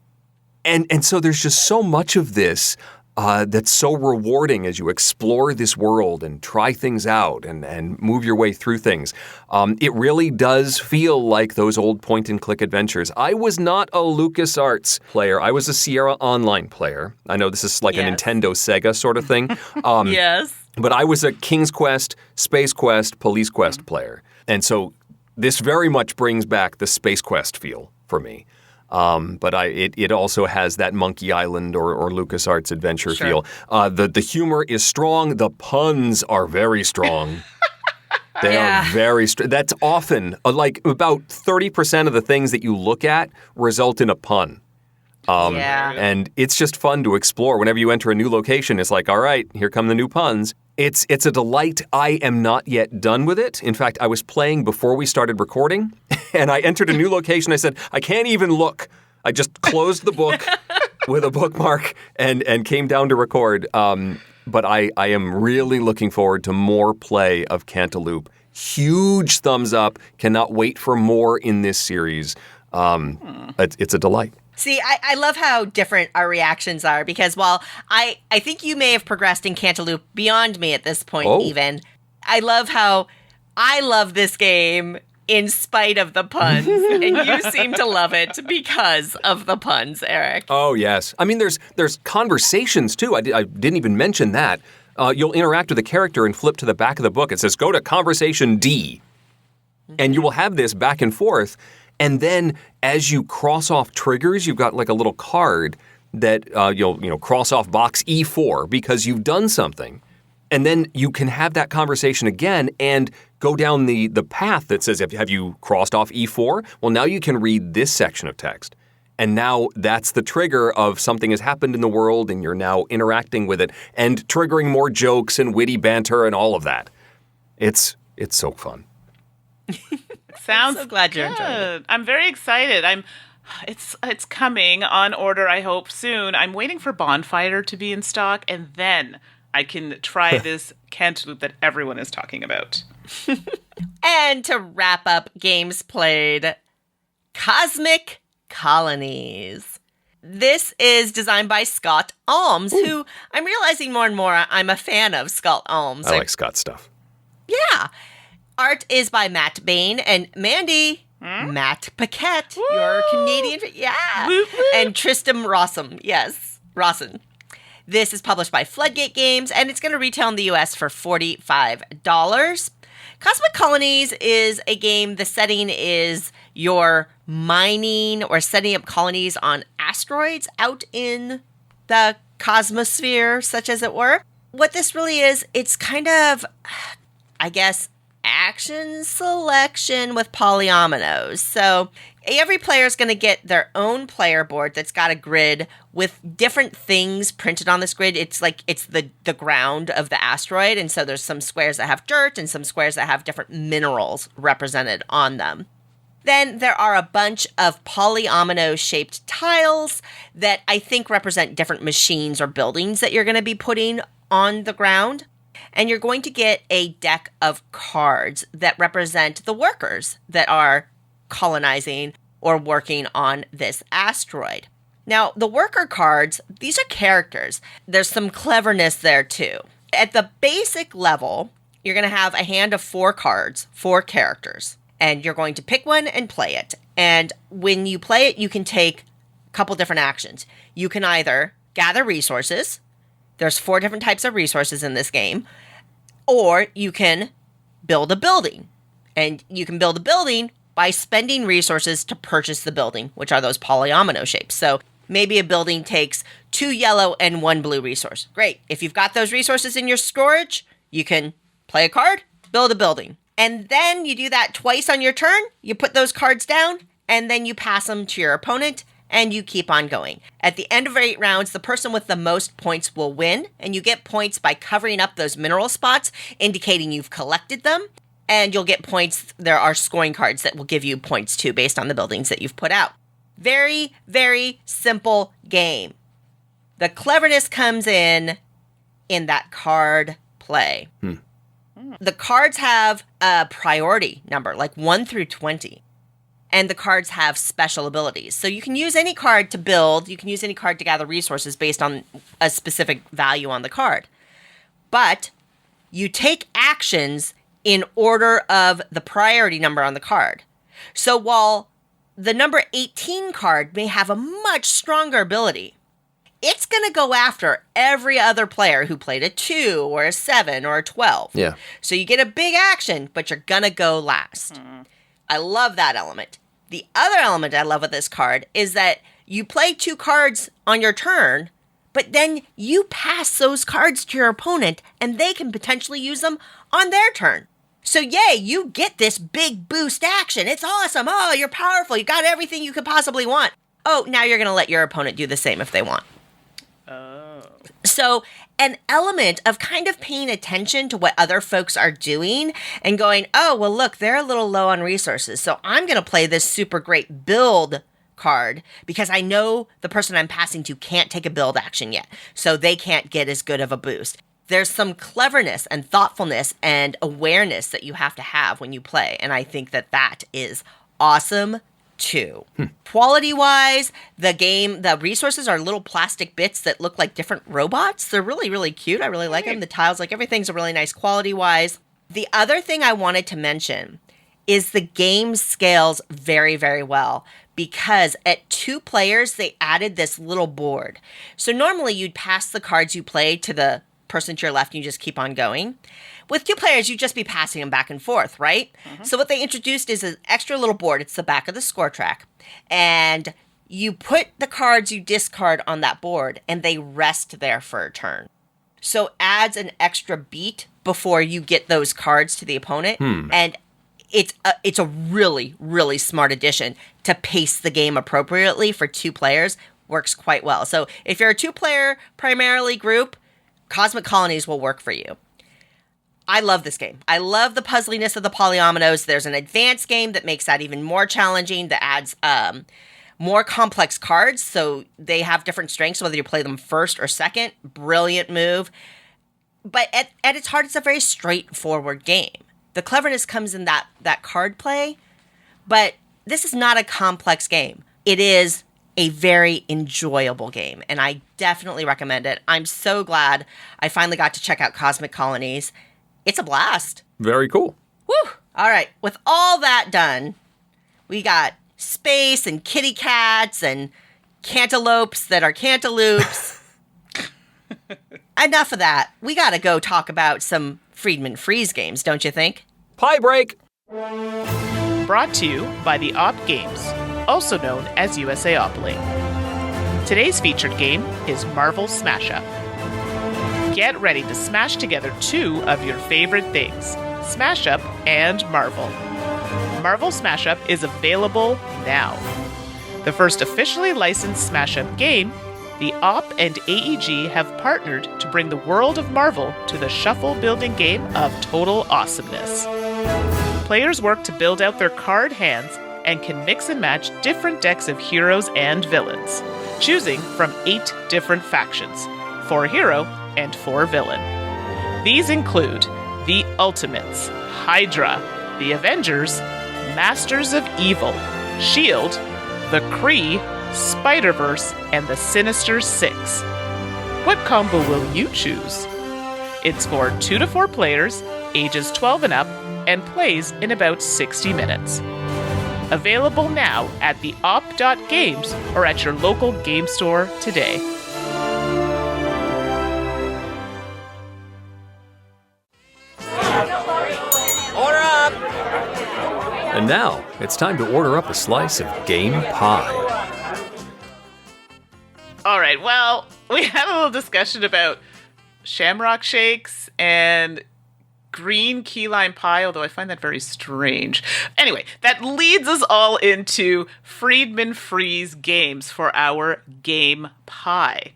so there's just so much of this that's so rewarding as you explore this world and try things out and move your way through things. It really does feel like those old point-and-click adventures. I was not a LucasArts player. I was a Sierra Online player. I know this is like a Nintendo Sega sort of thing. Yes. But I was a King's Quest, Space Quest, Police Quest player. And so this very much brings back the Space Quest feel for me. But it also has that Monkey Island or LucasArts adventure feel. The humor is strong. The puns are very strong. They are very strong. That's often, about 30% of the things that you look at result in a pun. And it's just fun to explore. Whenever you enter a new location, it's like, all right, here come the new puns. It's a delight. I am not yet done with it. In fact, I was playing before we started recording, and I entered a new location. I said, I can't even look. I just closed the book with a bookmark and came down to record. But I am really looking forward to more play of Cantaloupe. Huge thumbs up. Cannot wait for more in this series. It's a delight. See, I love how different our reactions are because while I think you may have progressed in Cantaloupe beyond me at this point even, I love how I love this game in spite of the puns, and you seem to love it because of the puns, Eric. Oh, yes. I mean, there's conversations, too. I didn't even mention that. You'll interact with a character and flip to the back of the book. It says, go to conversation D. And you will have this back and forth. And then as you cross off triggers, you've got like a little card that you'll cross off box E4 because you've done something. And then you can have that conversation again and go down the path that says, have you crossed off E4? Well, now you can read this section of text. And now that's the trigger of something has happened in the world and you're now interacting with it and triggering more jokes and witty banter and all of that. It's so fun. Sounds I'm so glad you're enjoying it. I'm very excited. It's coming on order, I hope, soon. I'm waiting for Bonfire to be in stock, and then I can try this Cantaloupe that everyone is talking about. And to wrap up games played, Cosmic Colonies. This is designed by Scott Almes, who I'm realizing more and more I'm a fan of Scott Almes. I like Scott's stuff. Yeah. Art is by Matt Bain and Mandi, Matt Paquette, your Canadian. Yeah. And Tristan Rossum. Yes, Rawson. This is published by Floodgate Games, and it's going to retail in the US for $45. Cosmic Colonies is a game, the setting is you're mining or setting up colonies on asteroids out in the cosmosphere, such as it were. What this really is, it's kind of, I guess, action selection with polyominoes. So every player is going to get their own player board that's got a grid with different things printed on this grid. It's like it's the ground of the asteroid. And so there's some squares that have dirt and some squares that have different minerals represented on them. Then there are a bunch of polyomino-shaped tiles that I think represent different machines or buildings that you're going to be putting on the ground. And you're going to get a deck of cards that represent the workers that are colonizing or working on this asteroid. Now, the worker cards, these are characters. There's some cleverness there too. At the basic level, you're going to have a hand of 4 cards, 4 characters, and you're going to pick one and play it. And when you play it, you can take a couple different actions. You can either gather resources. There's 4 different types of resources in this game. Or you can build a building. And you can build a building by spending resources to purchase the building, which are those polyomino shapes. So maybe a building takes 2 yellow and 1 blue resource. Great. If you've got those resources in your storage, you can play a card, build a building. And then you do that twice on your turn. You put those cards down, and then you pass them to your opponent. And you keep on going. At the end of 8 rounds, the person with the most points will win, and you get points by covering up those mineral spots, indicating you've collected them, and you'll get points. There are scoring cards that will give you points too, based on the buildings that you've put out. Very, very simple game. The cleverness comes in that card play. The cards have a priority number, like 1 through 20. And the cards have special abilities. So you can use any card to build. You can use any card to gather resources based on a specific value on the card. But you take actions in order of the priority number on the card. So while the number 18 card may have a much stronger ability, it's going to go after every other player who played a 2 or a 7 or a 12. Yeah. So you get a big action, but you're going to go last. I love that element. The other element I love with this card is that you play 2 cards on your turn, but then you pass those cards to your opponent and they can potentially use them on their turn. So yay, you get this big boost action. It's awesome. Oh, you're powerful. You got everything you could possibly want. Oh, now you're going to let your opponent do the same if they want. So an element of kind of paying attention to what other folks are doing and going, oh, well, look, they're a little low on resources. So I'm going to play this super great build card because I know the person I'm passing to can't take a build action yet. So they can't get as good of a boost. There's some cleverness and thoughtfulness and awareness that you have to have when you play. And I think that is awesome too. Quality-wise, the resources are little plastic bits that look like different robots. They're really, really cute. I really like them. The tiles, like everything's a really nice quality-wise. The other thing I wanted to mention is the game scales very, very well because at 2 players, they added this little board. So normally you'd pass the cards you play to the person to your left and you just keep on going. With 2 players, you'd just be passing them back and forth, right? Mm-hmm. So what they introduced is an extra little board. It's the back of the score track. And you put the cards you discard on that board, and they rest there for a turn. So adds an extra beat before you get those cards to the opponent. And it's a really, really smart addition to pace the game appropriately for 2 players. Works quite well. So if you're a 2-player primarily group, Cosmic Colonies will work for you. I love this game. I love the puzzliness of the polyominoes. There's an advanced game that makes that even more challenging, that adds more complex cards, so they have different strengths, whether you play them first or second. Brilliant move. But at its heart, it's a very straightforward game. The cleverness comes in that card play, but this is not a complex game. It is a very enjoyable game, and I definitely recommend it. I'm so glad I finally got to check out Cosmic Colonies. It's a blast. Very cool. Woo! All right, with all that done, we got space and kitty cats and cantaloupes that are cantaloupes. Enough of that. We got to go talk about some Friedemann Friese games, don't you think? Pie break! Brought to you by the Op Games, also known as USAopoly. Today's featured game is Marvel Smash Up. Get ready to smash together 2 of your favorite things, Smash Up and Marvel. Marvel Smash Up is available now. The first officially licensed Smash Up game, the Op and AEG have partnered to bring the world of Marvel to the shuffle-building game of total awesomeness. Players work to build out their card hands and can mix and match different decks of heroes and villains, choosing from 8 different factions, 4 hero and 4 villain. These include the Ultimates, Hydra, the Avengers, Masters of Evil, S.H.I.E.L.D., the Kree, Spider-Verse, and the Sinister Six. What combo will you choose? It's for 2 to 4 players, ages 12 and up, and plays in about 60 minutes. Available now at the op.games or at your local game store today. Order up! And now, it's time to order up a slice of game pie. All right, well, we had a little discussion about shamrock shakes and green key lime pie, although I find that very strange. Anyway, that leads us all into Friedemann Friese games for our game pie.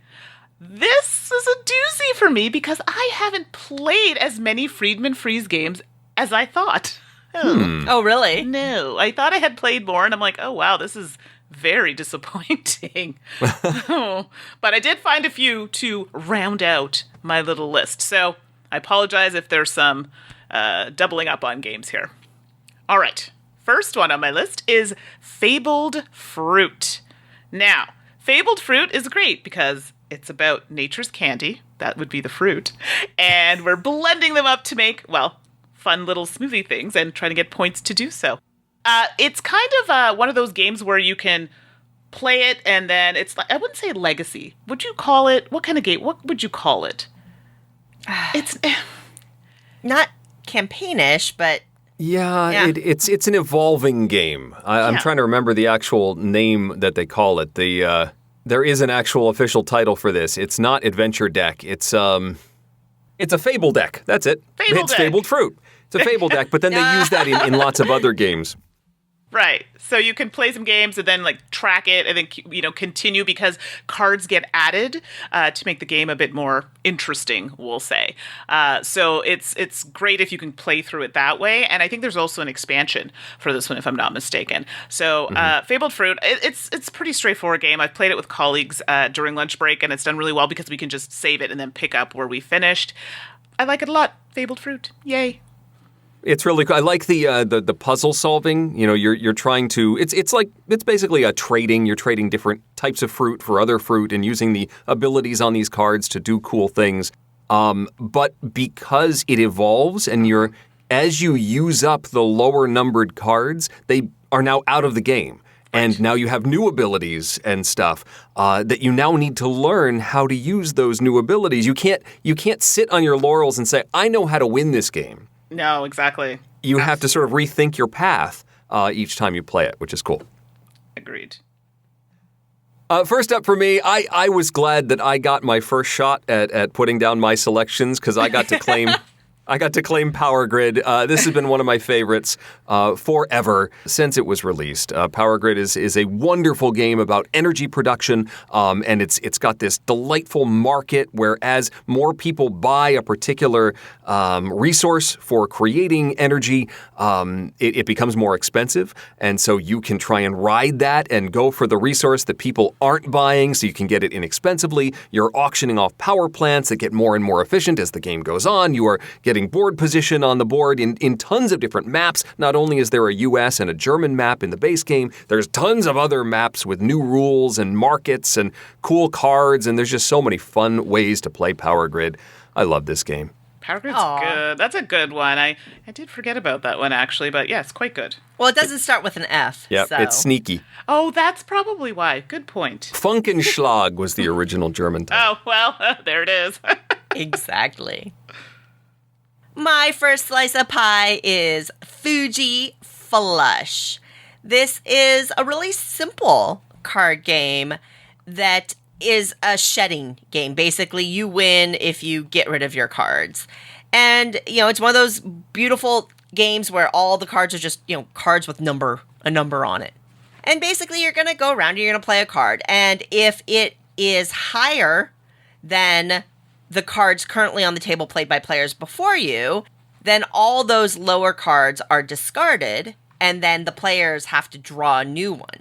This is a doozy for me because I haven't played as many Friedemann Friese games as I thought. Oh, really? No, I thought I had played more, and I'm like, oh, wow, this is very disappointing. But I did find a few to round out my little list. So I apologize if there's some doubling up on games here. All right. First one on my list is Fabled Fruit. Now, Fabled Fruit is great because it's about nature's candy. That would be the fruit. And we're blending them up to make, well, fun little smoothie things and trying to get points to do so. It's kind of one of those games where you can play it and then it's like, I wouldn't say legacy. Would you call it, what kind of game, what would you call it? It's not campaignish, but yeah. It's an evolving game. I'm trying to remember the actual name that they call it. There is an actual official title for this. It's not Adventure Deck. It's a Fable Deck. That's it. It's Fabled Fruit. It's a Fable Deck, but then they use that in lots of other games. Right. So you can play some games and then like track it and then, continue because cards get added to make the game a bit more interesting, we'll say. So it's great if you can play through it that way. And I think there's also an expansion for this one, if I'm not mistaken. So Fabled Fruit, it's a pretty straightforward game. I've played it with colleagues during lunch break, and it's done really well because we can just save it and then pick up where we finished. I like it a lot. Fabled Fruit. Yay. It's really cool. I like the puzzle solving. You're trying to. It's basically a trading. You're trading different types of fruit for other fruit and using the abilities on these cards to do cool things. But because it evolves and as you use up the lower numbered cards, they are now out of the game. And now you have new abilities and stuff that you now need to learn how to use those new abilities. You can't sit on your laurels and say, I know how to win this game. No, exactly. You have to sort of rethink your path each time you play it, which is cool. Agreed. First up for me, I was glad that I got my first shot at putting down my selections because I got to claim Power Grid. This has been one of my favorites forever since it was released. Power Grid is a wonderful game about energy production, and it's got this delightful market where as more people buy a particular resource for creating energy, it becomes more expensive, and so you can try and ride that and go for the resource that people aren't buying so you can get it inexpensively. You're auctioning off power plants that get more and more efficient as the game goes on. You are getting board position on the board in tons of different maps. Not only is there a US and a German map in the base game, there's tons of other maps with new rules and markets and cool cards, and there's just so many fun ways to play Power Grid. I love this game. Power Grid's good. That's a good one. I did forget about that one, actually, but yeah, it's quite good. Well, it doesn't start with an F. Yeah, so. It's sneaky. Oh, that's probably why. Good point. Funkenschlag was the original German title. Oh, well, there it is. Exactly. My first slice of pie is Fuji Flush. This is a really simple card game that is a shedding game. Basically, you win if you get rid of your cards. And, it's one of those beautiful games where all the cards are just, cards with a number on it. And basically, you're going to go around and you're going to play a card. And if it is higher than the cards currently on the table played by players before you, then all those lower cards are discarded, and then the players have to draw a new one.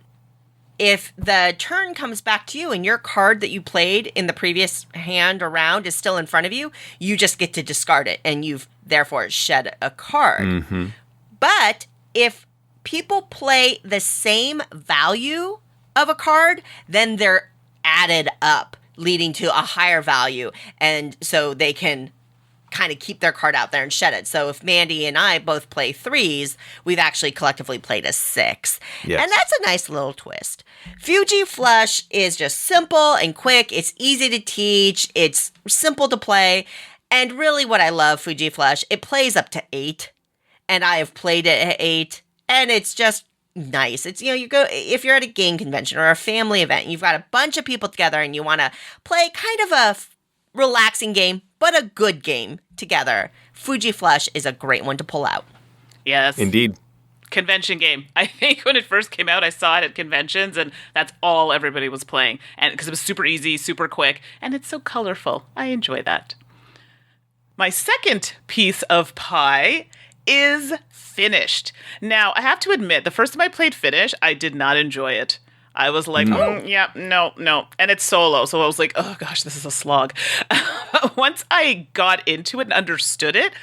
If the turn comes back to you and your card that you played in the previous hand or round is still in front of you, you just get to discard it, and you've therefore shed a card. Mm-hmm. But if people play the same value of a card, then they're added up, leading to a higher value, and so they can kind of keep their card out there and shed it. So if Mandi and I both play 3s, we've actually collectively played a 6. Yes. And that's a nice little twist. Fuji Flush is just simple and quick. It's easy to teach. It's simple to play. And really what I love, Fuji Flush, it plays up to 8. And I have played it at 8. And it's just nice. It's, you go, if you're at a game convention or a family event, you've got a bunch of people together and you want to play kind of a relaxing game, but a good game together. Fuji Flush is a great one to pull out. Yes. Indeed. Convention game. I think when it first came out, I saw it at conventions, and that's all everybody was playing. And because it was super easy, super quick, and it's so colorful. I enjoy that. My second piece of pie is Finished. Now, I have to admit, the first time I played Finish, I did not enjoy it. I was like, no. And it's solo, so I was like, oh gosh, this is a slog. Once I got into it and understood it,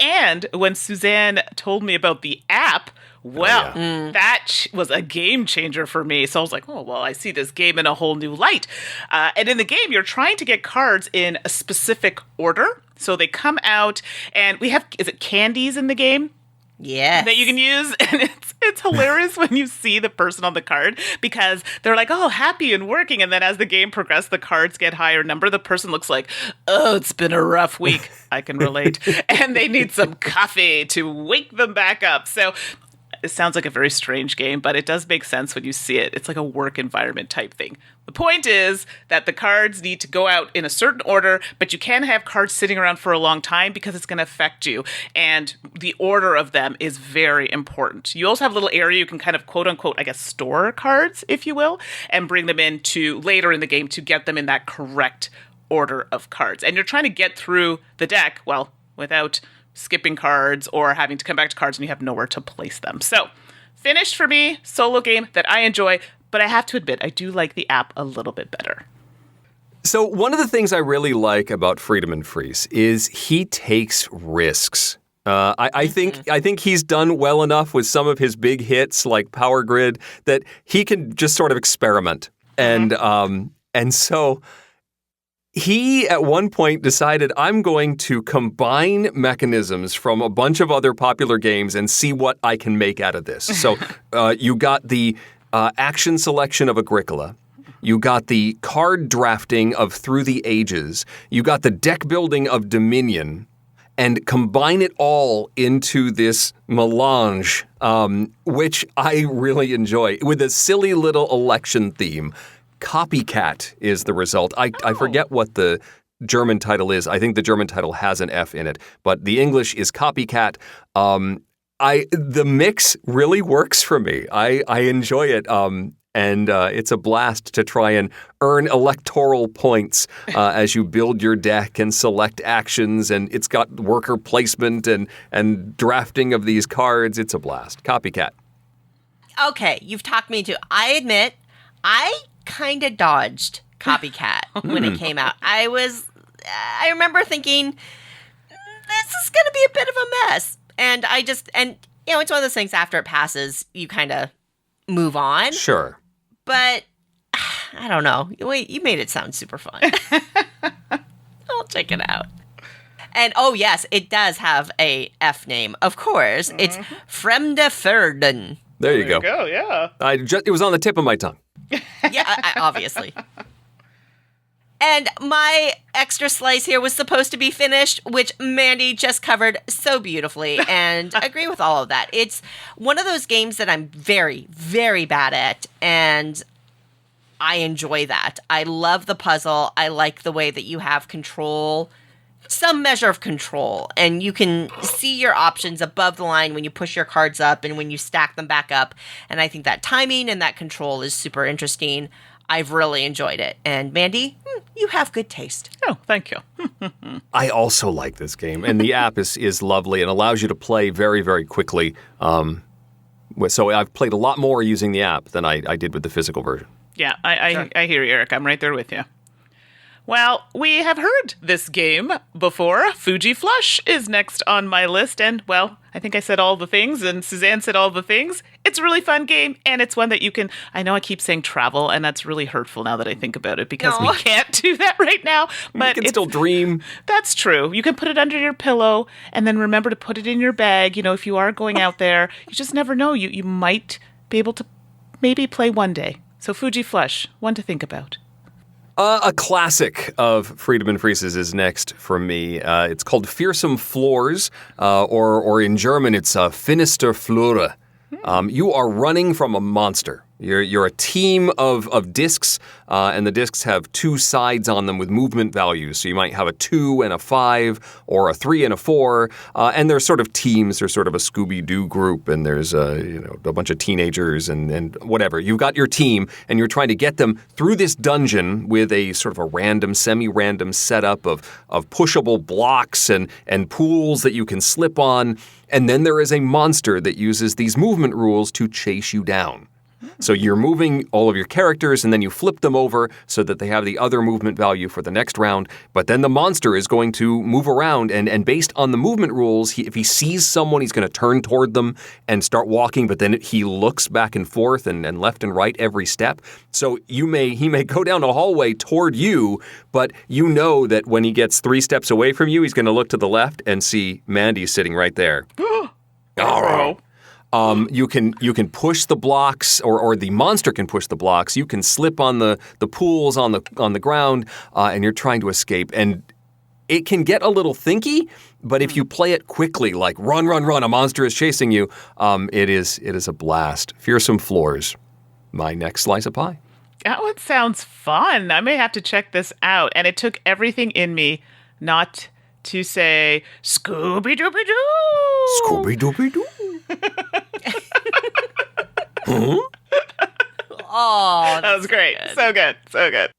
and when Suzanne told me about the app, that was a game changer for me. So I was like, oh, well, I see this game in a whole new light. And in the game, you're trying to get cards in a specific order. So they come out, and we have, is it candies in the game? Yes. That you can use, and it's hilarious when you see the person on the card because they're like, oh, happy and working, and then as the game progresses, the cards get higher number. The person looks like, oh, it's been a rough week. I can relate. And they need some coffee to wake them back up. So It sounds like a very strange game, but it does make sense when you see it. It's like a work environment type thing. The point is that the cards need to go out in a certain order, but you can't have cards sitting around for a long time because it's going to affect you. And the order of them is very important. You also have a little area you can kind of quote unquote, I guess, store cards, if you will, and bring them into later in the game to get them in that correct order of cards. And you're trying to get through the deck, well, without skipping cards or having to come back to cards and you have nowhere to place them. So, finished for me, solo game that I enjoy, but I have to admit, I do like the app a little bit better. So one of the things I really like about Friedemann Friese is he takes risks. I think he's done well enough with some of his big hits like Power Grid that he can just sort of experiment. And so he at one point decided, I'm going to combine mechanisms from a bunch of other popular games and see what I can make out of this. So you got the action selection of Agricola. You got the card drafting of Through the Ages. You got the deck building of Dominion. And combine it all into this melange, which I really enjoy, with a silly little election theme. Copycat is the result. I forget what the German title is. I think the German title has an F in it, but the English is Copycat. The mix really works for me. I enjoy it. And it's a blast to try and earn electoral points as you build your deck and select actions. And it's got worker placement and drafting of these cards. It's a blast. Copycat. Okay, you've talked me into. I admit, I kind of dodged Copycat when it came out. I I remember thinking, this is going to be a bit of a mess. And you know, it's one of those things after it passes, you kind of move on. Sure. But I don't know. Wait, you made it sound super fun. I'll check it out. And oh yes, it does have a F name. Of course, it's Fremdeferden. There you go. Yeah. It was on the tip of my tongue. Yeah, obviously. And my extra slice here was supposed to be finished, which Mandi just covered so beautifully, and agree with all of that. It's one of those games that I'm very, very bad at, and I enjoy that. I love the puzzle. I like the way that you have control, some measure of control, and you can see your options above the line when you push your cards up and when you stack them back up, and I think that timing and that control is super interesting. I've really enjoyed it. And Mandi, you have good taste. Oh, thank you. I also like this game, and the app is lovely and allows you to play very, very quickly. So I've played a lot more using the app than I did with the physical version. Yeah, I hear you, Eric. I'm right there with you. Well, we have heard this game before. Fuji Flush is next on my list, and, well, I think I said all the things, and Suzanne said all the things. It's a really fun game, and it's one that you can, I know I keep saying travel, and that's really hurtful now that I think about it, because we can't do that right now. But you can still dream. That's true. You can put it under your pillow, and then remember to put it in your bag. You know, if you are going out there, you just never know. You might be able to maybe play one day. So Fuji Flush, one to think about. A classic of Friedemann Friese's is next for me. It's called Fearsome Floors, or in German, it's Finister Flure. You are running from a monster. You're a team of discs, and the discs have two sides on them with movement values. So you might have a 2 and a 5, or a 3 and a 4, and they're sort of teams. They're sort of a Scooby-Doo group, and there's a bunch of teenagers and whatever. You've got your team, and you're trying to get them through this dungeon with a sort of a random, semi-random setup of pushable blocks and pools that you can slip on. And then there is a monster that uses these movement rules to chase you down. So you're moving all of your characters, and then you flip them over so that they have the other movement value for the next round. But then the monster is going to move around, and based on the movement rules, if he sees someone, he's going to turn toward them and start walking, but then he looks back and forth and left and right every step. So he may go down a hallway toward you, but you know that when he gets 3 steps away from you, he's going to look to the left and see Mandi sitting right there. Oh. You can push the blocks, or the monster can push the blocks. You can slip on the pools on the ground, and you're trying to escape. And it can get a little thinky, but if you play it quickly, like run, a monster is chasing you, it is a blast. Fearsome Floors, my next slice of pie. That one sounds fun. I may have to check this out. And it took everything in me not to say Scooby-Dooby-Doo. Scooby-Dooby-Doo. Huh? Oh, that was great. So good. So good.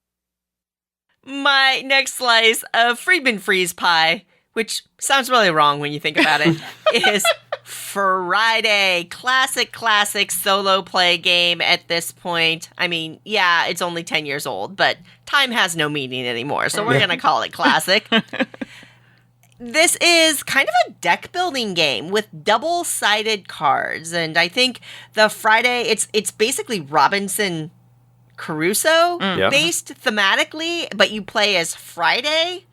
My next slice of Friedemann Friese pie, which sounds really wrong when you think about it, is Friday. Classic solo play game at this point. I mean, yeah, it's only 10 years old, but time has no meaning anymore, so we're going to call it classic. This is kind of a deck building game with double-sided cards, and I think the Friday, it's basically Robinson Crusoe based thematically, but you play as Friday.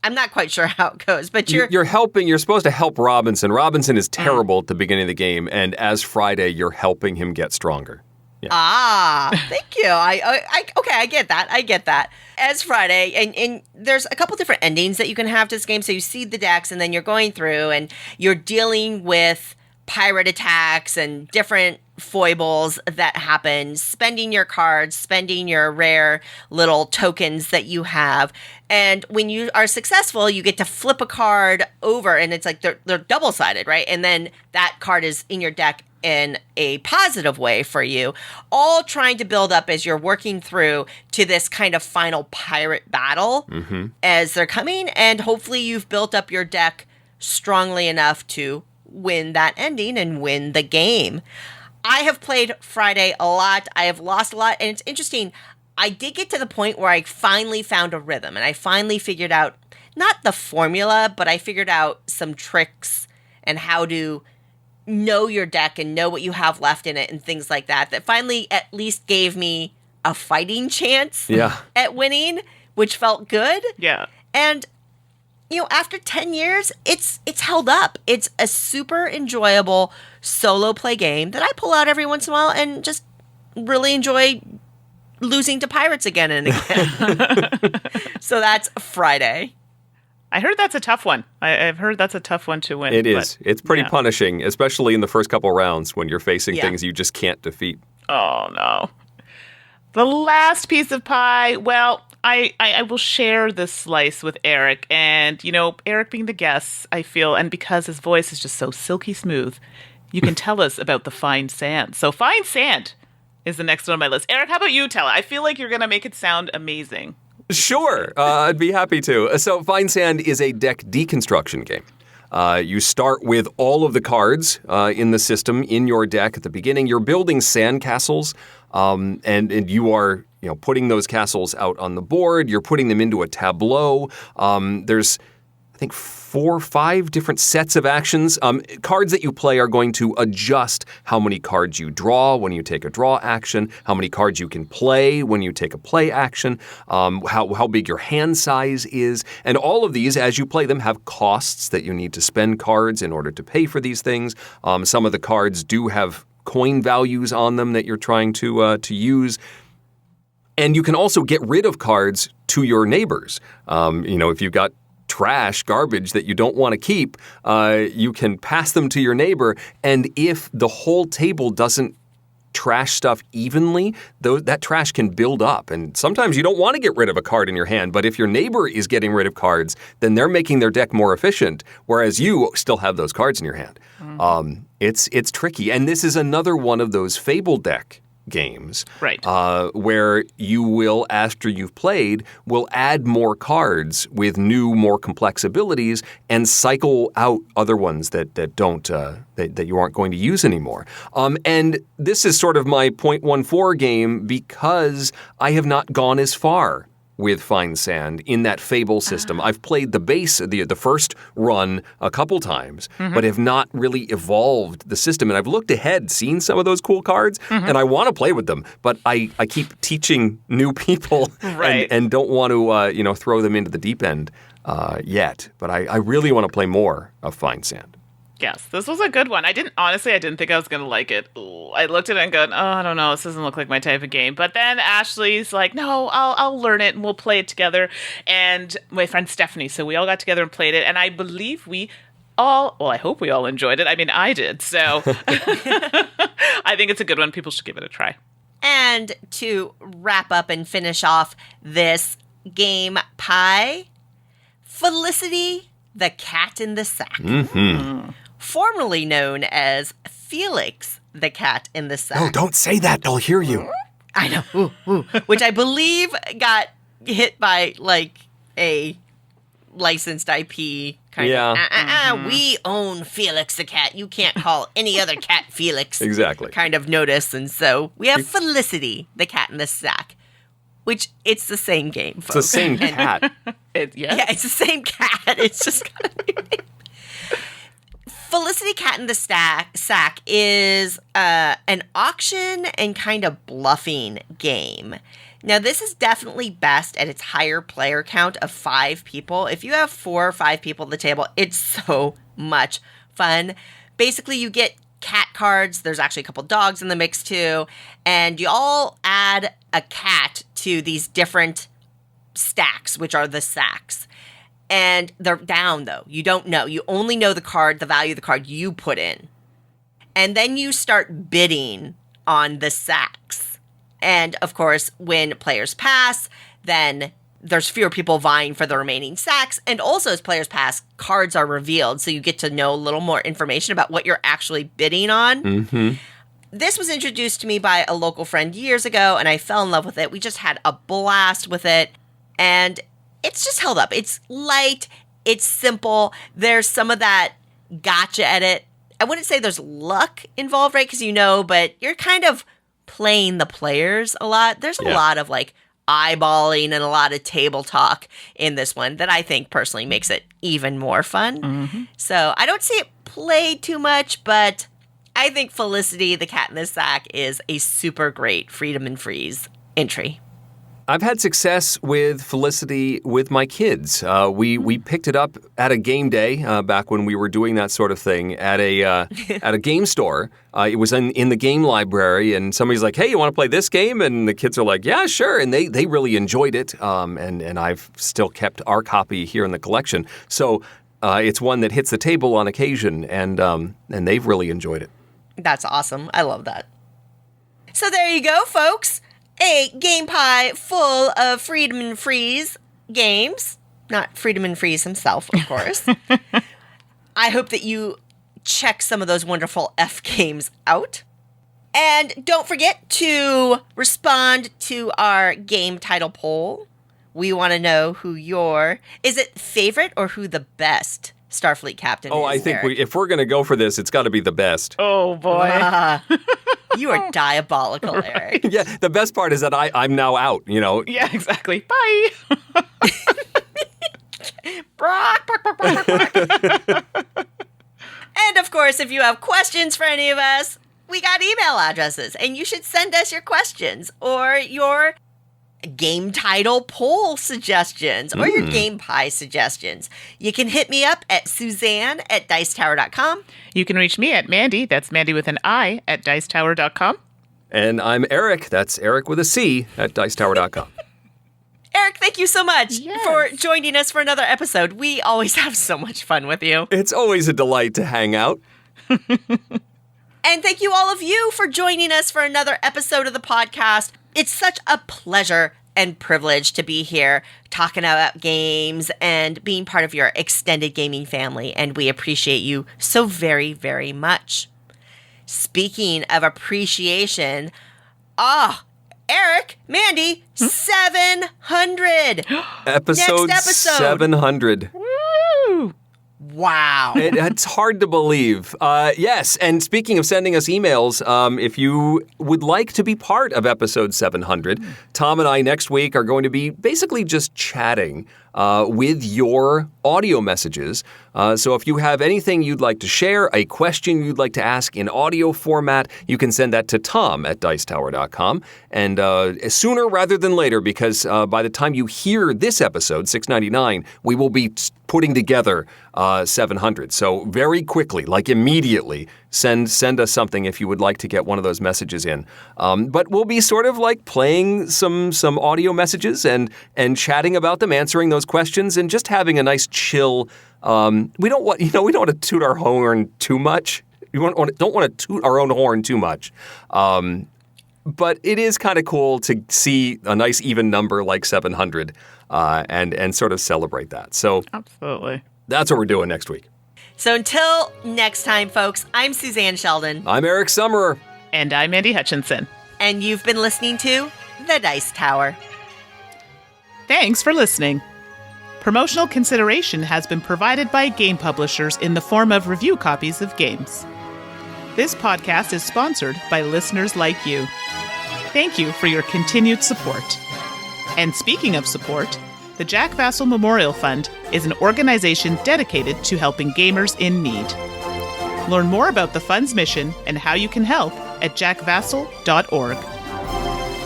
I'm not quite sure how it goes, but you're helping. You're supposed to help Robinson. Robinson is terrible at the beginning of the game, and as Friday, you're helping him get stronger. Yeah. Thank you. Okay, I get that. As Friday, and there's a couple different endings that you can have to this game. So you seed the decks, and then you're going through, and you're dealing with pirate attacks and different foibles that happen, spending your cards, spending your rare little tokens that you have. And when you are successful, you get to flip a card over, and it's like they're double-sided, right? And then that card is in your deck in a positive way for you, all trying to build up as you're working through to this kind of final pirate battle as they're coming. And hopefully you've built up your deck strongly enough to win that ending and win the game. I have played Friday a lot. I have lost a lot. And it's interesting. I did get to the point where I finally found a rhythm, and I finally figured out not the formula, but I figured out some tricks and how to know your deck and know what you have left in it and things like that finally at least gave me a fighting chance at winning, which felt good. Yeah. And, after 10 years, it's held up. It's a super enjoyable solo play game that I pull out every once in a while and just really enjoy losing to pirates again and again. So that's Friday. I heard that's a tough one. I've heard that's a tough one to win. It is. It's pretty punishing, especially in the first couple rounds when you're facing things you just can't defeat. Oh, no. The last piece of pie, well, I will share this slice with Eric. And, Eric being the guest, I feel, and because his voice is just so silky smooth, you can tell us about the fine sand. So fine sand is the next one on my list. Eric, how about you tell it? I feel like you're going to make it sound amazing. Sure, I'd be happy to. So Fine Sand is a deck deconstruction game. You start with all of the cards in the system in your deck at the beginning. You're building sand castles, and you are putting those castles out on the board. You're putting them into a tableau. There's, I think, 4 or 5 different sets of actions. Cards that you play are going to adjust how many cards you draw when you take a draw action, how many cards you can play when you take a play action, how big your hand size is. And all of these, as you play them, have costs that you need to spend cards in order to pay for these things. Some of the cards do have coin values on them that you're trying to use. And you can also get rid of cards to your neighbors. If you've got garbage that you don't want to keep, you can pass them to your neighbor. And if the whole table doesn't trash stuff evenly, that trash can build up. And sometimes you don't want to get rid of a card in your hand, but if your neighbor is getting rid of cards, then they're making their deck more efficient, whereas you still have those cards in your hand. It's tricky. And this is another one of those Fable deck games, right? Where you will, after you've played, will add more cards with new, more complex abilities and cycle out other ones that don't that you aren't going to use anymore. And this is sort of my 0.14 game because I have not gone as far with Fine Sand in that Fable system. I've played the base, the first run a couple times, but have not really evolved the system. And I've looked ahead, seen some of those cool cards, and I want to play with them, but I keep teaching new people and don't want to throw them into the deep end yet. But I really want to play more of Fine Sand. Yes, this was a good one. I didn't think I was going to like it. Ooh, I looked at it and go, oh, I don't know, this doesn't look like my type of game. But then Ashley's like, no, I'll learn it and we'll play it together. And my friend Stephanie, so we all got together and played it. And I believe I hope we all enjoyed it. I mean, I did. So I think it's a good one. People should give it a try. And to wrap up and finish off this game pie, Felicity the Cat in the Sack. Mm-hmm. Formerly known as Felix the Cat in the Sack. No, don't say that. They'll hear you. I know. Ooh, ooh. Which I believe got hit by, like, a licensed IP kind of. We own Felix the Cat. You can't call any other cat Felix. Exactly. Kind of notice. And so we have Felicity the Cat in the Sack, which it's the same game, folks. It's the same cat. Yeah, it's the same cat. It's just got a new name. Felicity Cat in the Sack is an auction and kind of bluffing game. Now, this is definitely best at its higher player count of 5 people. If you have 4 or 5 people at the table, it's so much fun. Basically, you get cat cards. There's actually a couple dogs in the mix, too. And you all add a cat to these different stacks, which are the sacks. And they're down, though. You don't know. You only know the value of the card you put in. And then you start bidding on the sacks. And, of course, when players pass, then there's fewer people vying for the remaining sacks. And also, as players pass, cards are revealed, so you get to know a little more information about what you're actually bidding on. Mm-hmm. This was introduced to me by a local friend years ago, and I fell in love with it. We just had a blast with it. And it's just held up. It's light. It's simple. There's some of that gotcha at it. I wouldn't say there's luck involved, right? Because but you're kind of playing the players a lot. There's a lot of like eyeballing and a lot of table talk in this one that I think personally makes it even more fun. Mm-hmm. So I don't see it played too much, but I think Felicity the Cat in the Sack is a super great Friedemann Friese entry. I've had success with Felicity with my kids. We picked it up at a game day back when we were doing that sort of thing at a game store. It was in the game library, and somebody's like, "Hey, you want to play this game?" And the kids are like, "Yeah, sure." And they really enjoyed it. And I've still kept our copy here in the collection. So it's one that hits the table on occasion, and they've really enjoyed it. That's awesome. I love that. So there you go, folks. A game pie full of Friedemann Friese games. Not Friedemann Friese himself, of course. I hope that you check some of those wonderful F games out. And don't forget to respond to our game title poll. We want to know who is it favorite or who the best Starfleet captain is, I think Eric? if we're going to go for this, it's got to be the best. Oh, boy. You are diabolical, Eric. Yeah, the best part is that I'm now out, Yeah, exactly. Bye. And, of course, if you have questions for any of us, we got email addresses, and you should send us your questions or your game title poll suggestions or your game pie suggestions. You can hit me up at Suzanne at Dicetower.com. You can reach me at Mandi, that's Mandi with an I, at Dicetower.com. And I'm Eric, that's Eric with a C, at Dicetower.com. Eric, thank you so much Yes. for joining us for another episode. We always have so much fun with you. It's always a delight to hang out. And thank you all of you for joining us for another episode of the podcast. It's such a pleasure and privilege to be here talking about games and being part of your extended gaming family, and we appreciate you so very, very much. Speaking of appreciation, Eric, Mandi, 700! Episode Next episode. 700. Woo! Wow. It's hard to believe. Yes, and speaking of sending us emails, if you would like to be part of episode 700, Tom and I next week are going to be basically just chatting with your audio messages. So if you have anything you'd like to share, a question you'd like to ask in audio format, you can send that to tom@dicetower.com. And sooner rather than later, because by the time you hear this episode, 699, we will be putting together 700. So very quickly, like immediately, send us something if you would like to get one of those messages in. But we'll be sort of like playing some audio messages and chatting about them, answering those questions, and just having a nice chill. We don't want to toot our horn too much. We don't want to toot our own horn too much. But it is kind of cool to see a nice even number like 700 and sort of celebrate that. So absolutely, that's what we're doing next week. So until next time, folks, I'm Suzanne Sheldon. I'm Eric Summerer. And I'm Mandi Hutchinson. And you've been listening to The Dice Tower. Thanks for listening. Promotional consideration has been provided by game publishers in the form of review copies of games. This podcast is sponsored by listeners like you. Thank you for your continued support. And speaking of support, the Jack Vassal Memorial Fund is an organization dedicated to helping gamers in need. Learn more about the fund's mission and how you can help at jackvassal.org.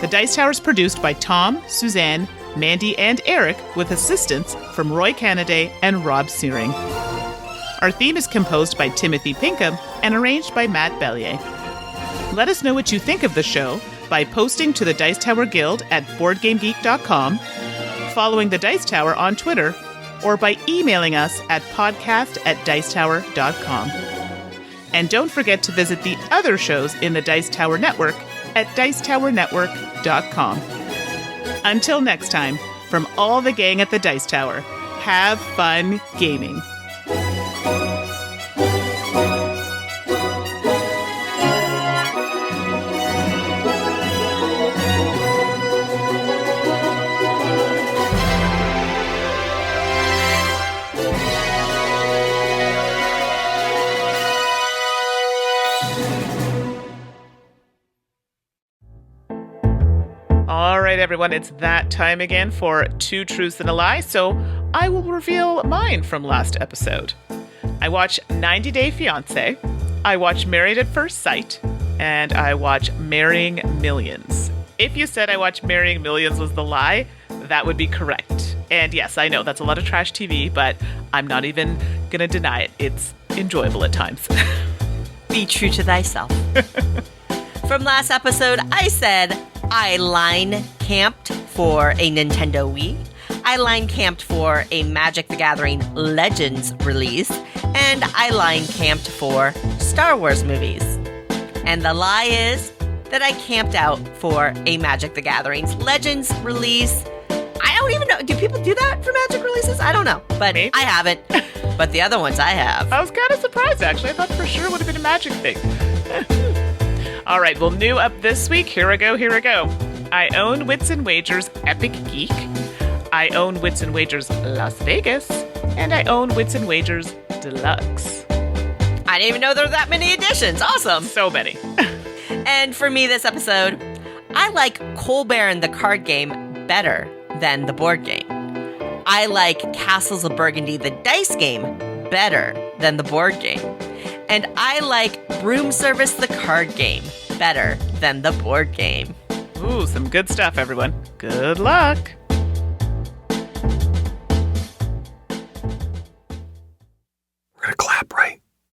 The Dice Tower is produced by Tom, Suzanne, Mandi, and Eric with assistance from Roy Cannaday and Rob Searing. Our theme is composed by Timothy Pinkham and arranged by Matt Bellier. Let us know what you think of the show by posting to the Dice Tower Guild at BoardGameGeek.com, following the Dice Tower on Twitter, or by emailing us at podcast@dicetower.com. And don't forget to visit the other shows in the Dice Tower Network at dicetowernetwork.com. Until next time, from all the gang at the Dice Tower, have fun gaming. All right, everyone, it's that time again for Two Truths and a Lie, so I will reveal mine from last episode. I watch 90 Day Fiancé, I watch Married at First Sight, and I watch Marrying Millions. If you said I watched Marrying Millions was the lie, that would be correct. And yes, I know that's a lot of trash TV, but I'm not even gonna deny it. It's enjoyable at times. Be true to thyself. From last episode, I said I line camped for a Nintendo Wii. I line camped for a Magic the Gathering Legends release. And I line camped for Star Wars movies. And the lie is that I camped out for a Magic the Gathering Legends release. I don't even know. Do people do that for Magic releases? I don't know. But maybe. I haven't. But the other ones I have. I was kind of surprised, actually. I thought for sure it would have been a Magic thing. All right, well, new up this week. Here we go. I own Wits and Wagers Epic Geek. I own Wits and Wagers Las Vegas. And I own Wits and Wagers Deluxe. I didn't even know there were that many editions. Awesome. So many. And for me this episode, I like Colbert the card game better than the board game. I like Castles of Burgundy, the dice game, better than the board game. And I like Broom Service, the card game, better than the board game. Ooh, some good stuff, everyone. Good luck.